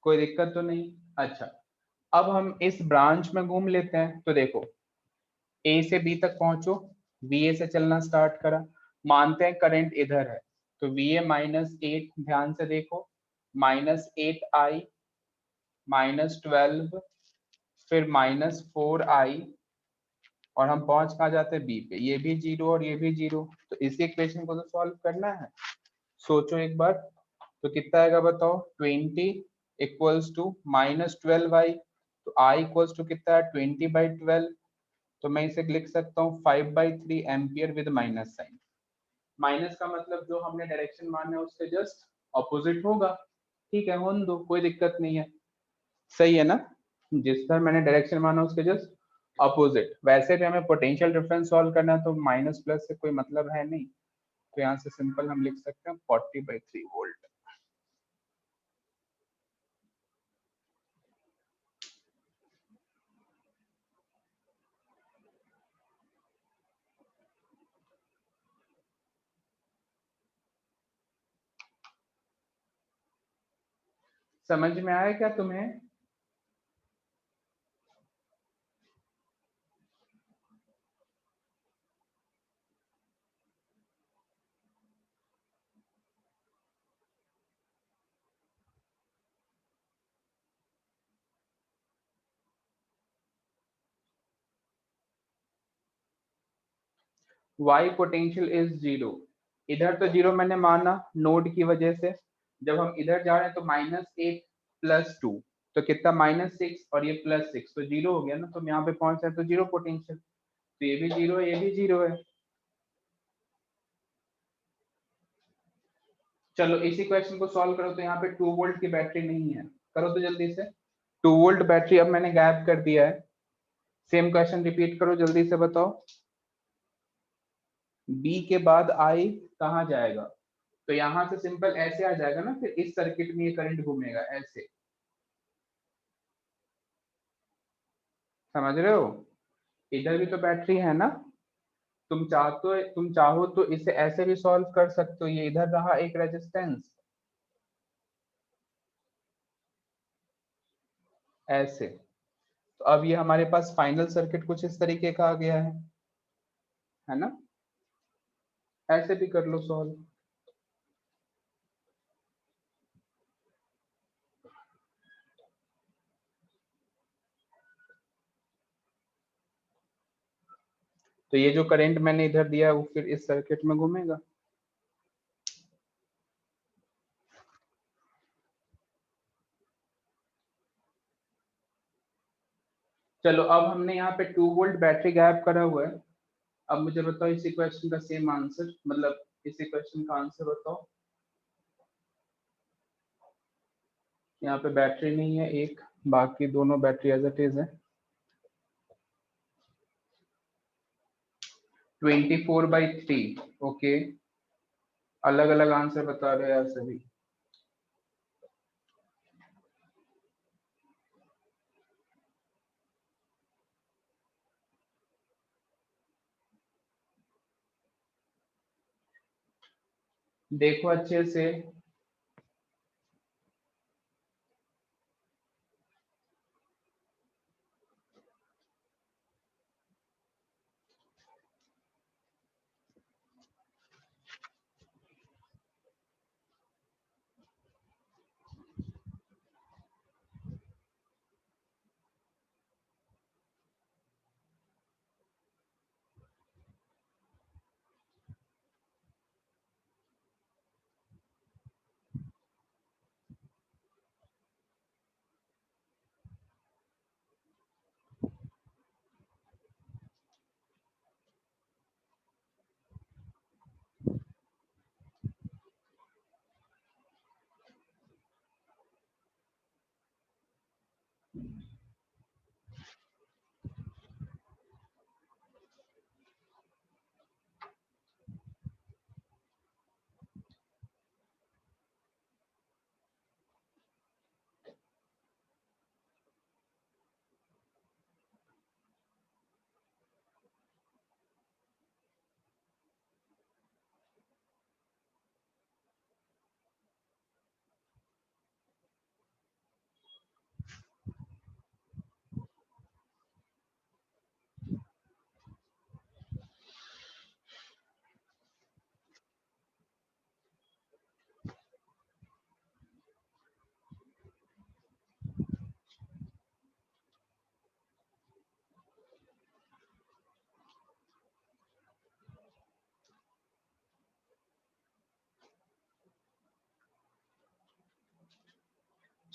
Speaker 1: कोई दिक्कत तो नहीं। अच्छा, अब हम इस ब्रांच में घूम लेते हैं। तो देखो, ए से बी तक पहुंचो, वी ए से चलना स्टार्ट करा, मानते हैं करंट इधर है, तो वी ए -8, ध्यान से देखो, -8I, -12, फिर -4I, और हम पहुंच कहाँ जाते हैं, बी पे। ये भी 0 और ये भी 0, तो इसी इक्वेशन को तो सॉल्व करना है। सोचो एक बार, तो कितना आएगा बताओ, 20 इक्वल्स टू -12I, तो I इक्वल्स टू कितना है, 20/12। तो मैं इसे लिख सकता हूँ 5/3 ampere with minus sign. Minus का मतलब जो हमने डायरेक्शन माना है उसके जस्ट ऑपोजिट होगा। ठीक है, होने दो, कोई दिक्कत नहीं है। सही है ना, जिस पर मैंने डायरेक्शन माना उसके जस्ट अपोजिट। वैसे भी हमें पोटेंशियल डिफरेंस सॉल्व करना है, तो माइनस प्लस से कोई मतलब है नहीं, तो यहाँ से सिंपल हम लिख सकते हैं 40/3 वोल्ट। समझ में आया क्या तुम्हें। y पोटेंशियल इज 0, इधर तो 0 मैंने माना नोड की वजह से। जब हम इधर जा रहे हैं तो -8 +2, तो कितना, -6, और ये +6, तो 0 हो गया ना। तो हम यहाँ पे पहुंच रहे हैं तो 0 पोटेंशियल, तो ये भी 0 है, ये भी 0 है। चलो इसी क्वेश्चन को सॉल्व करो, तो यहाँ पे 2 वोल्ट की बैटरी नहीं है, करो तो जल्दी से। 2 वोल्ट बैटरी अब मैंने गायब कर दिया है। सेम क्वेश्चन रिपीट करो, जल्दी से बताओ। बी के बाद आई कहाँ जाएगा, तो यहाँ से सिंपल ऐसे आ जाएगा ना, फिर इस सर्किट में ये करंट घूमेगा ऐसे। समझ रहे हो, इधर भी तो बैटरी है ना। तुम चाहो तो इसे ऐसे भी सॉल्व कर सकते हो, ये इधर रहा एक रेजिस्टेंस, ऐसे। तो अब ये हमारे पास फाइनल सर्किट कुछ इस तरीके का आ गया है ना। ऐसे भी कर लो सॉल्व। तो ये जो करंट मैंने इधर दिया है वो फिर इस सर्किट में घूमेगा। चलो अब हमने यहाँ पे 2 वोल्ट बैटरी गायब करा हुआ है। अब मुझे बताओ इसी क्वेश्चन का सेम आंसर, मतलब इसी क्वेश्चन का आंसर बताओ। यहाँ पे बैटरी नहीं है एक, बाकी दोनों बैटरी एज इट इज है। 24/3। ओके, अलग अलग आंसर बता रहे हैं यार सभी। देखो अच्छे से।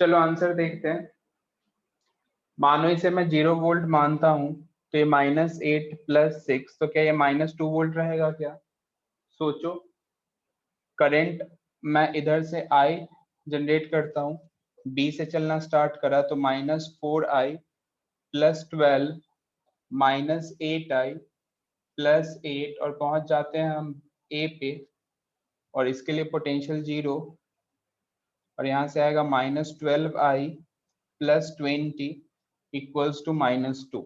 Speaker 1: चलो आंसर देखते हैं। मानो इसे मैं 0 वोल्ट मानता हूं, तो ये -8 + 6, तो क्या ये -2 वोल्ट रहेगा क्या? सोचो। करंट मैं इधर से I जनरेट करता हूँ, B से चलना स्टार्ट करा तो -4I + 12 -8I + 8, और पहुंच जाते हैं हम A पे, और इसके लिए पोटेंशियल 0, और यहाँ से आएगा -12I + 20 इक्वल्स टू -2,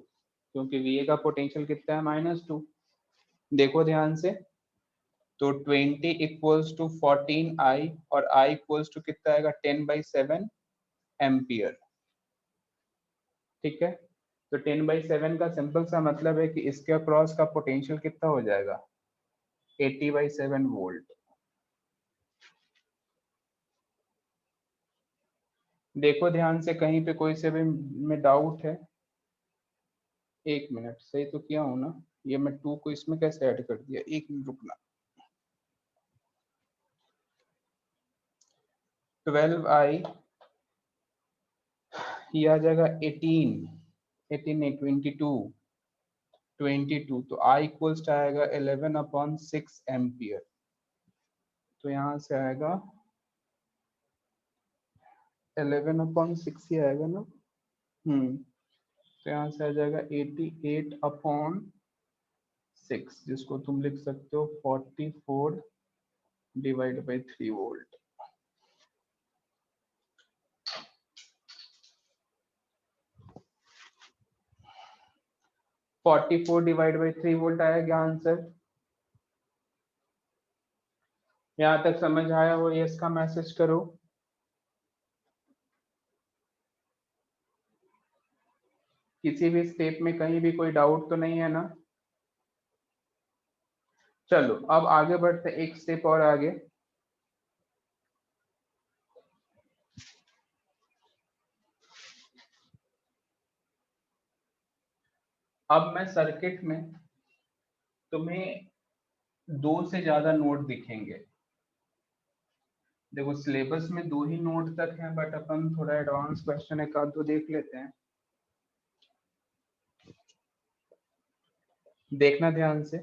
Speaker 1: क्योंकि VA का पोटेंशियल कितना है? -2। देखो ध्यान से, तो 20 इक्वल्स टू 14I, और I इक्वल्स टू कितना आएगा? 10/7 एम्पियर। ठीक है, तो 10/7 का सिंपल सा मतलब है कि इसके अक्रॉस का पोटेंशियल कितना हो जाएगा? 80/7 वोल्ट। देखो ध्यान से, कहीं पे कोई से भी में डाउट है? एक मिनट, सही तो किया हूं ना? ये मैं 2 को इसमें कैसे ऐड कर दिया? एक मिनट रुकना। 12I, ये आ जाएगा 18 नहीं, 22, तो I इक्वल्स आएगा 11/6 एम्पियर। तो यहाँ से आएगा 11/6 ही आएगा ना? तो यहाँ से आ जाएगा 88/6, जिसको तुम लिख सकते हो 44/3 वोल्ट। 44/3 वोल्ट आया क्या आंसर? यहाँ तक समझ आया हो? यस का मैसेज करो। किसी भी स्टेप में कहीं भी कोई डाउट तो नहीं है ना? चलो अब आगे बढ़ते, एक स्टेप और आगे। अब मैं सर्किट में तुम्हें 2 से ज्यादा नोड दिखेंगे। देखो सिलेबस में 2 ही नोड तक है, बट अपन थोड़ा एडवांस क्वेश्चन एक आध दो देख लेते हैं। देखना ध्यान से।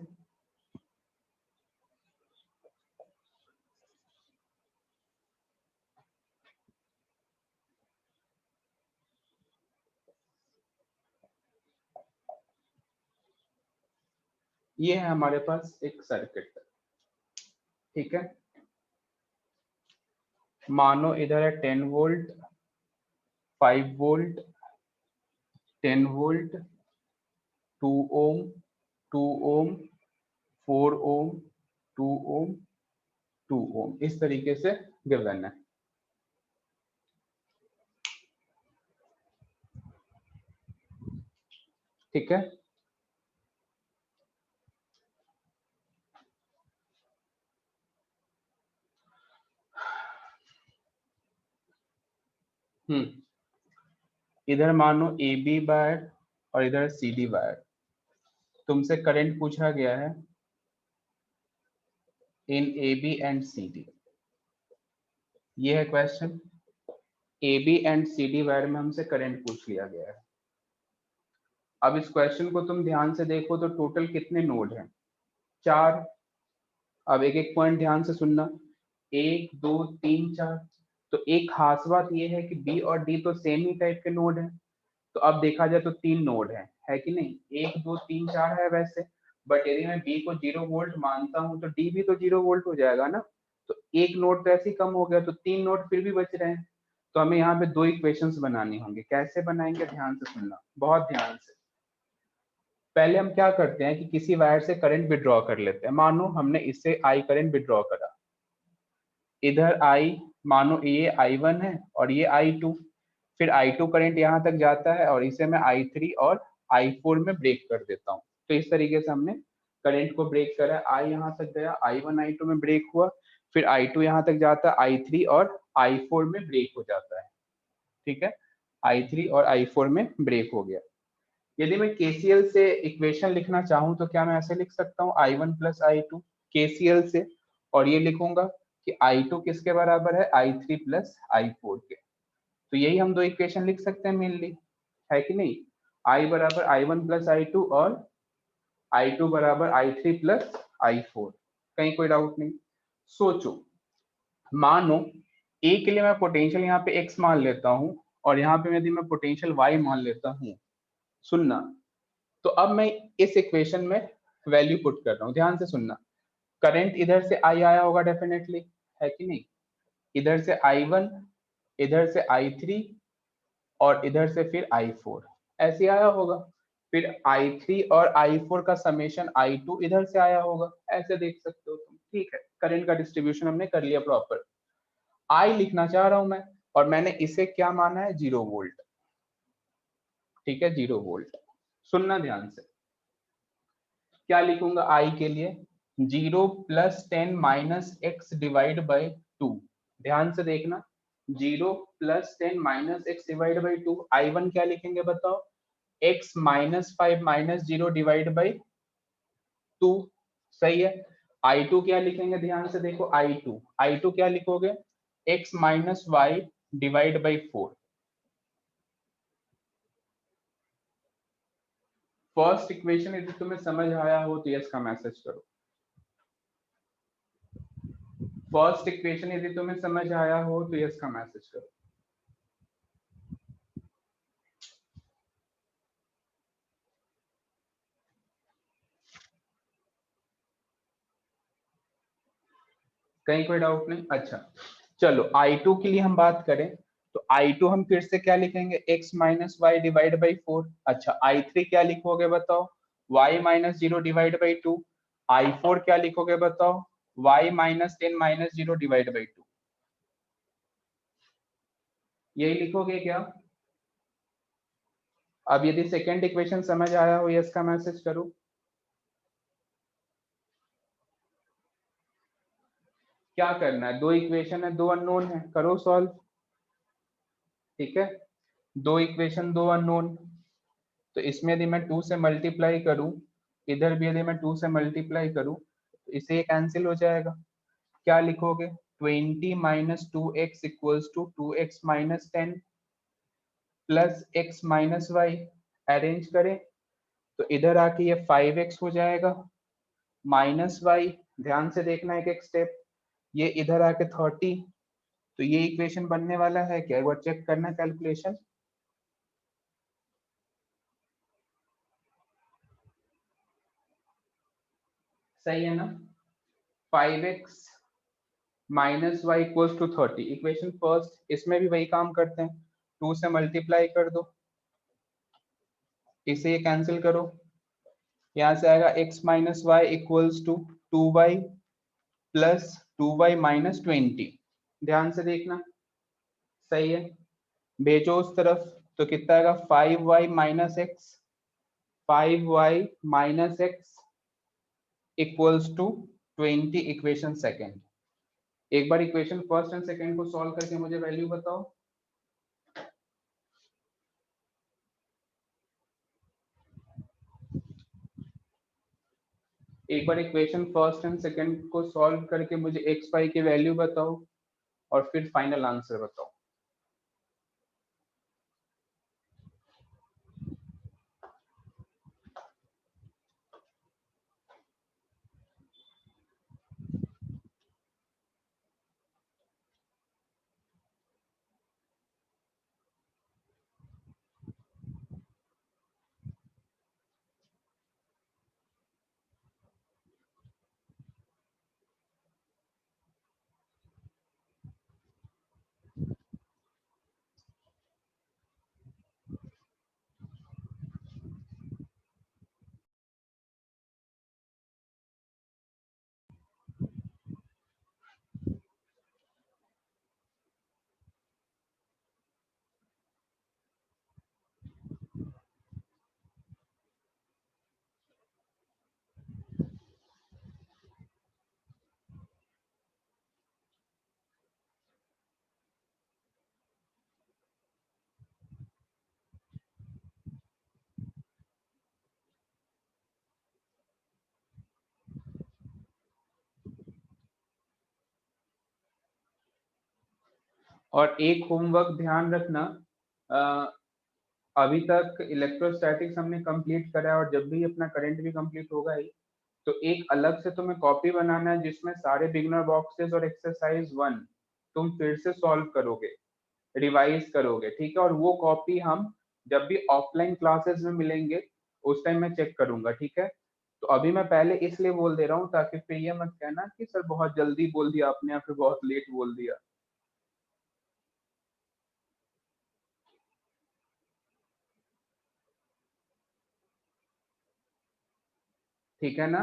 Speaker 1: ये है हमारे पास एक सर्किट। ठीक है, मानो इधर है 10 वोल्ट, 5 वोल्ट, 10 वोल्ट, 2 ओम, 2 ओम, 4 ओम, 2 ओम, 2 ओम, इस तरीके से गिवन है। ठीक है, इधर मानो ए बी वायर और इधर सी डी वायर, तुमसे करंट पूछा गया है in A B and C D, ये है question. A B and C D wire में हमसे करंट पूछ लिया गया है। अब इस क्वेश्चन को तुम ध्यान से देखो तो टोटल कितने नोड हैं, 4। अब एक एक पॉइंट ध्यान से सुनना, 1 2 3 4। तो एक खास बात यह है कि बी और डी तो सेम ही टाइप के नोड हैं, तो अब देखा जाए तो 3 नोड है कि नहीं, 1 2 3 4 है वैसे, बट यदि मैं बी को 0 वोल्ट मानता हूं तो डी भी तो 0 वोल्ट हो जाएगा ना, तो एक नोड तो ऐसे ही कम हो गया, तो 3 नोड फिर भी बच रहे हैं। तो हमें यहाँ पे 2 इक्वेशंस बनानी होंगी। कैसे बनाएंगे, ध्यान से सुनना, बहुत ध्यान से। पहले हम क्या करते हैं कि किसी वायर से करंट विड्रॉ कर लेते हैं। मानो हमने इससे आई करंट विड्रॉ करा, इधर आई, मानो ये I1 है और ये I2, फिर I2 करंट यहाँ तक जाता है और इसे मैं I3 और I4 में ब्रेक कर देता हूँ। तो इस तरीके से हमने करंट को ब्रेक करा, I यहाँ तक गया, I1 I2 में ब्रेक हुआ, फिर I2 यहाँ तक जाता है, I3 और I4 में ब्रेक हो जाता है। ठीक है, I3 और I4 में ब्रेक हो गया। यदि मैं KCL से इक्वेशन लिखना चाहूँ तो क्या मैं ऐसे लिख सकता हूँ, I1 प्लस I2 KCL से, और ये लिखूंगा कि I2 किसके बराबर है, I3 प्लस I4 के। तो यही हम 2 इक्वेशन लिख सकते हैं मेनली, है कि नहीं, I बराबर I1 प्लस I2 और I2 बराबर I3 प्लस I4। कहीं कोई डाउट नहीं। सोचो, मानो A के लिए मैं पोटेंशियल यहाँ पे X मान लेता हूँ और यहाँ पे यदि मैं पोटेंशियल Y मान लेता हूँ, सुनना, तो अब मैं इस इक्वेशन में वैल्यू पुट कर रहा हूँ, ध्यान से सुनना। करंट इधर से I आया होगा डेफिनेटली, है कि नहीं, इधर से I1, इधर से I3 और इधर से फिर I4, ऐसे आया होगा। फिर I3 और I4 का समेशन I2 इधर से आया होगा, ऐसे देख सकते हो तुम। ठीक है, करंट का डिस्ट्रीब्यूशन हमने कर लिया प्रॉपर। I लिखना चाह रहा हूं मैं, और मैंने इसे क्या माना है, 0 वोल्ट। ठीक है, 0 वोल्ट। सुनना ध्यान से, क्या लिखूंगा I के लिए, 0 plus 10 minus x divide by 2। ध्यान से देखना, 0 plus 10 minus x divide by 2। I1 क्या लिखेंगे बताओ, x minus 5 minus 0 divide by 2, सही है। I2 क्या लिखेंगे, ध्यान से देखो, I2 क्या लिखोगे, x minus Y divide by 4। First equation यदि तुम्हें समझ आया हो तो यस का मैसेज करो। फर्स्ट इक्वेशन यदि तुम्हें समझ आया हो तो यस का मैसेज करो। कहीं कोई डाउट नहीं, अच्छा चलो I2 के लिए हम बात करें तो I2 हम फिर से क्या लिखेंगे, x minus Y divide by 4। अच्छा, I3 क्या लिखोगे बताओ, y minus 0 divide by 2। I4 क्या लिखोगे बताओ, y minus 10 minus 0 divide by 2। यही लिखोगे क्या। अब यदि सेकेंड इक्वेशन समझ आया हो यस का मैसेज करो। क्या करना है, 2 इक्वेशन है, 2 अननोन है, करो सॉल्व। ठीक है, 2 इक्वेशन 2 अननोन, तो इसमें यदि मैं 2 से मल्टीप्लाई करूं, इधर भी यदि मैं 2 से मल्टीप्लाई करूं तो इसे ये कैंसिल हो जाएगा। क्या लिखोगे, 20 minus 2x equals to 2x minus 10 plus x minus Y. Arrange करें तो इधर आके ये 5x हो जाएगा माइनस वाई, ध्यान से देखना एक एक स्टेप, ये इधर आके 30। तो ये इक्वेशन बनने वाला है क्या, एक बार चेक करना कैलकुलेशन। सही है ना, 5x minus Y equals to 30, equation first. इसमें भी वही काम करते हैं, 2 से मल्टीप्लाई कर दो, इसे ये कैंसिल करो, यहाँ से आएगा x minus Y equals to 2y plus 2y minus 20। ध्यान से देखना, सही है, भेजो उस तरफ। तो कितना आएगा 5y minus X, 5y minus X equals to 20 equation second. एक बार इक्वेशन फर्स्ट एंड सेकेंड को सॉल्व करके मुझे वैल्यू बताओ। एक बार इक्वेशन फर्स्ट एंड सेकेंड को सॉल्व करके मुझे एक्स वाई की वैल्यू बताओ और फिर फाइनल आंसर बताओ। और एक होमवर्क ध्यान रखना, अभी तक इलेक्ट्रोस्टैटिक्स हमने कंप्लीट करा है और जब भी अपना करंट भी कंप्लीट होगा ही, तो एक अलग से तुम्हें कॉपी बनाना है जिसमें सारे बिगनर बॉक्सेस और एक्सरसाइज 1 तुम फिर से सॉल्व करोगे, रिवाइज करोगे, ठीक है। और वो कॉपी हम जब भी ऑफलाइन क्लासेस में मिलेंगे उस टाइम मैं चेक करूंगा, ठीक है। तो अभी मैं पहले इसलिए बोल दे रहा हूँ ताकि फिर ये मत कहना कि सर बहुत जल्दी बोल दिया आपने या फिर बहुत लेट बोल दिया, ठीक है ना।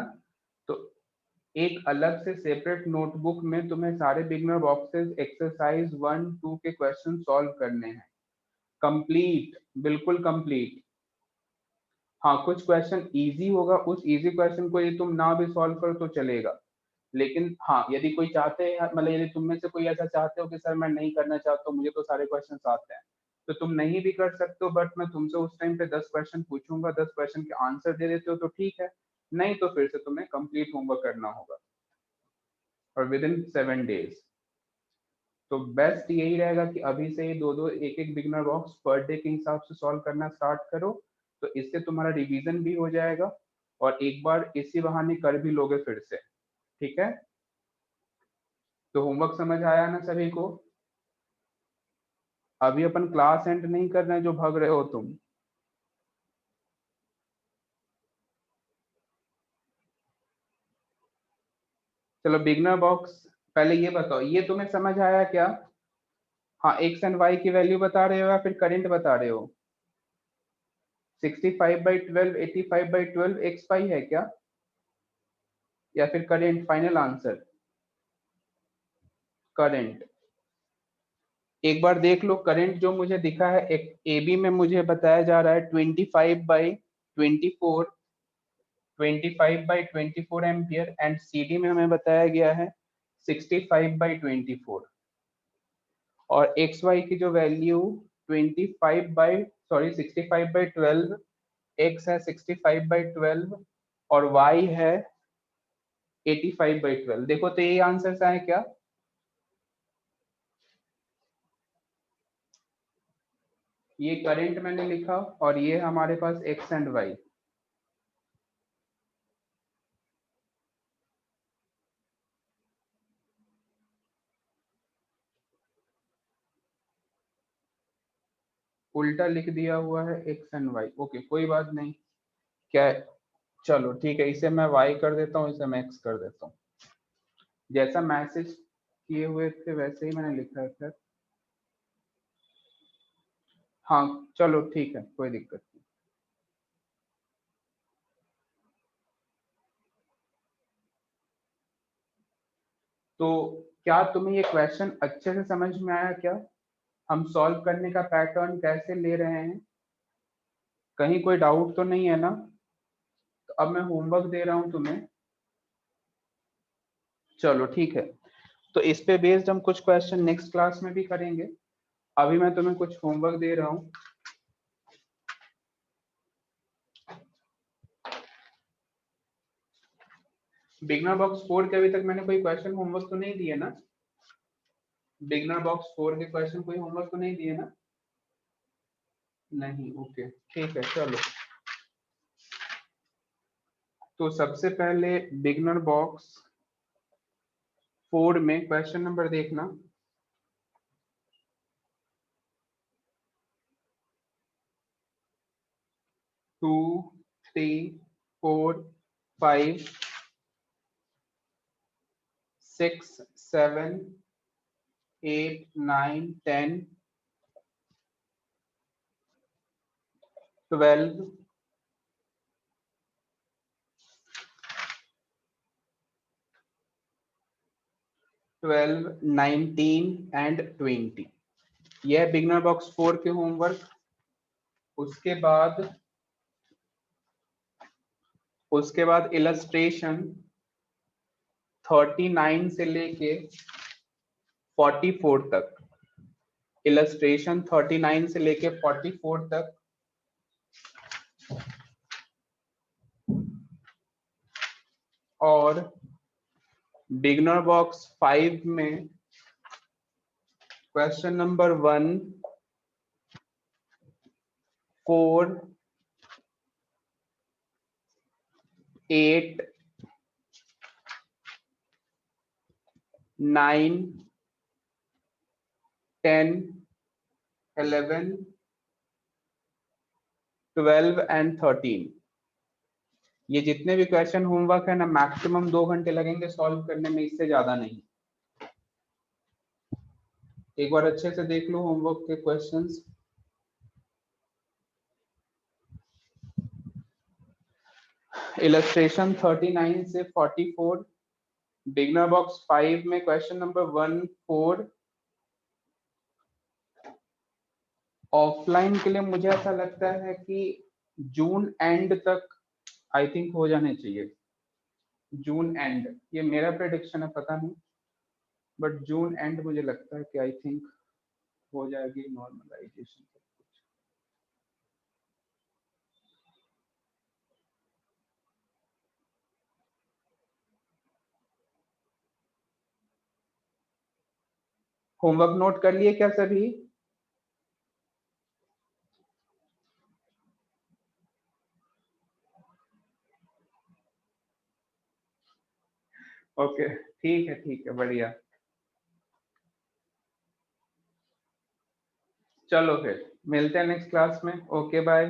Speaker 1: तो एक अलग से सेपरेट नोटबुक में तुम्हें सारे बिगनर बॉक्सेस एक्सरसाइज 1 2 के क्वेश्चन सॉल्व करने हैं, कंप्लीट, बिल्कुल कंप्लीट। हाँ कुछ क्वेश्चन इजी होगा, उस इजी क्वेश्चन को यदि तुम ना भी सॉल्व करो तो चलेगा, लेकिन हाँ यदि कोई चाहते हैं, मतलब यदि तुम में से कोई ऐसा चाहते हो कि सर मैं नहीं करना चाहता हूँ, मुझे तो सारे क्वेश्चन आते हैं, तो तुम नहीं भी कर सकते हो, बट मैं तुमसे उस टाइम पे 10 क्वेश्चन पूछूंगा, 10 क्वेश्चन के आंसर दे देते हो तो ठीक है, नहीं तो फिर से तुम्हें कंप्लीट होमवर्क करना होगा और विद इन 7 डेज। तो बेस्ट यही रहेगा कि अभी से ही दो दो एक एक बिगनर बॉक्स पर डे के हिसाब से सॉल्व करना स्टार्ट करो, तो इससे तुम्हारा रिवीजन भी हो जाएगा और एक बार इसी बहाने कर भी लोगे फिर से, ठीक है। तो होमवर्क समझ आया ना सभी को। अभी अपन क्लास एंड नहीं कर रहे हैं जो भाग रहे हो तुम। चलो बिगनर बॉक्स, पहले ये बताओ, ये तुम्हें समझ आया क्या। हाँ एक्स एंड वाई की वैल्यू बता रहे हो या फिर करंट बता रहे हो। 65/12 85/12 एक्स वाई है क्या, या फिर करंट फाइनल आंसर। करंट, एक बार देख लो करंट जो मुझे दिखा है, एक ए बी में मुझे बताया जा रहा है 25/24, 25/24 एम्पियर, एंड सी डी में हमें बताया गया है 65/24। और एक्स वाई की जो वैल्यू 65/12 एक्स है 65/12 और वाई है 85/12। देखो तो ये आंसर आए क्या। ये करंट मैंने लिखा और ये हमारे पास एक्स एंड वाई। उल्टा लिख दिया हुआ है एक्स एंड वाई, ओके कोई बात नहीं, क्या है? चलो ठीक है, इसे मैं वाई कर देता हूँ, इसे मैं एक्स कर देता हूँ, जैसा मैसेज किए हुए थे वैसे ही मैंने लिखा है फिर। हाँ चलो ठीक है, कोई दिक्कत नहीं। तो क्या तुम्हें ये क्वेश्चन अच्छे से समझ में आया? क्या हम सॉल्व करने का पैटर्न कैसे ले रहे हैं? कहीं कोई डाउट तो नहीं है ना? तो अब मैं होमवर्क दे रहा हूं तुम्हें। चलो ठीक है, तो इस पे बेस्ड हम कुछ क्वेश्चन नेक्स्ट क्लास में भी करेंगे। अभी मैं तुम्हें कुछ होमवर्क दे रहा हूँ। बिगनर बॉक्स 4 के अभी तक मैंने कोई क्वेश्चन होमवर्क तो नहीं दिए ना? बिगनर बॉक्स 4 के क्वेश्चन कोई होमवर्क तो नहीं दिए ना? नहीं, ओके ठीक है। चलो, तो सबसे पहले बिगनर बॉक्स 4 में क्वेश्चन नंबर देखना। 2, 3, 4, 5, 6, 7, 8, 9, 10, 12, 19 एंड 20। यह बिगनर बॉक्स 4 के होमवर्क। उसके बाद इलस्ट्रेशन 39 से लेके 44 तक। इलस्ट्रेशन 39 से लेके 44 तक और बिगनर बॉक्स 5 में क्वेश्चन नंबर 1, 4, 8, 9, 10, 11, 12 एंड 13। ये जितने भी क्वेश्चन होमवर्क है ना, मैक्सिमम 2 घंटे लगेंगे सॉल्व करने में, इससे ज्यादा नहीं। एक बार अच्छे से देख लो होमवर्क के क्वेश्चंस। इलस्ट्रेशन 39 से 44, बिगनर बॉक्स 5 में क्वेश्चन नंबर 1, 4। ऑफलाइन के लिए मुझे ऐसा लगता है कि जून एंड तक आई थिंक हो जाने चाहिए। जून एंड, ये मेरा प्रेडिक्शन है, पता नहीं, बट जून एंड मुझे लगता है कि आई थिंक हो जाएगी नॉर्मलाइजेशन सब कुछ। होमवर्क नोट कर लिए क्या सभी? ओके ठीक है, बढ़िया। चलो फिर मिलते हैं नेक्स्ट क्लास में। Okay bye.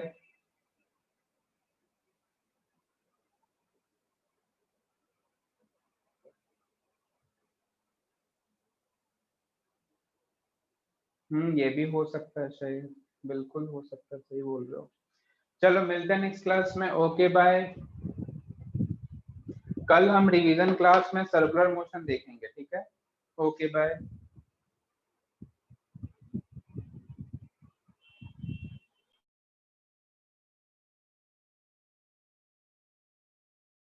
Speaker 1: ये भी हो सकता है, सही, बिल्कुल हो सकता है, सही बोल रहे हो। चलो मिलते हैं नेक्स्ट क्लास में। Okay bye. कल हम रिवीजन क्लास में सर्कुलर मोशन देखेंगे, ठीक है? Okay bye.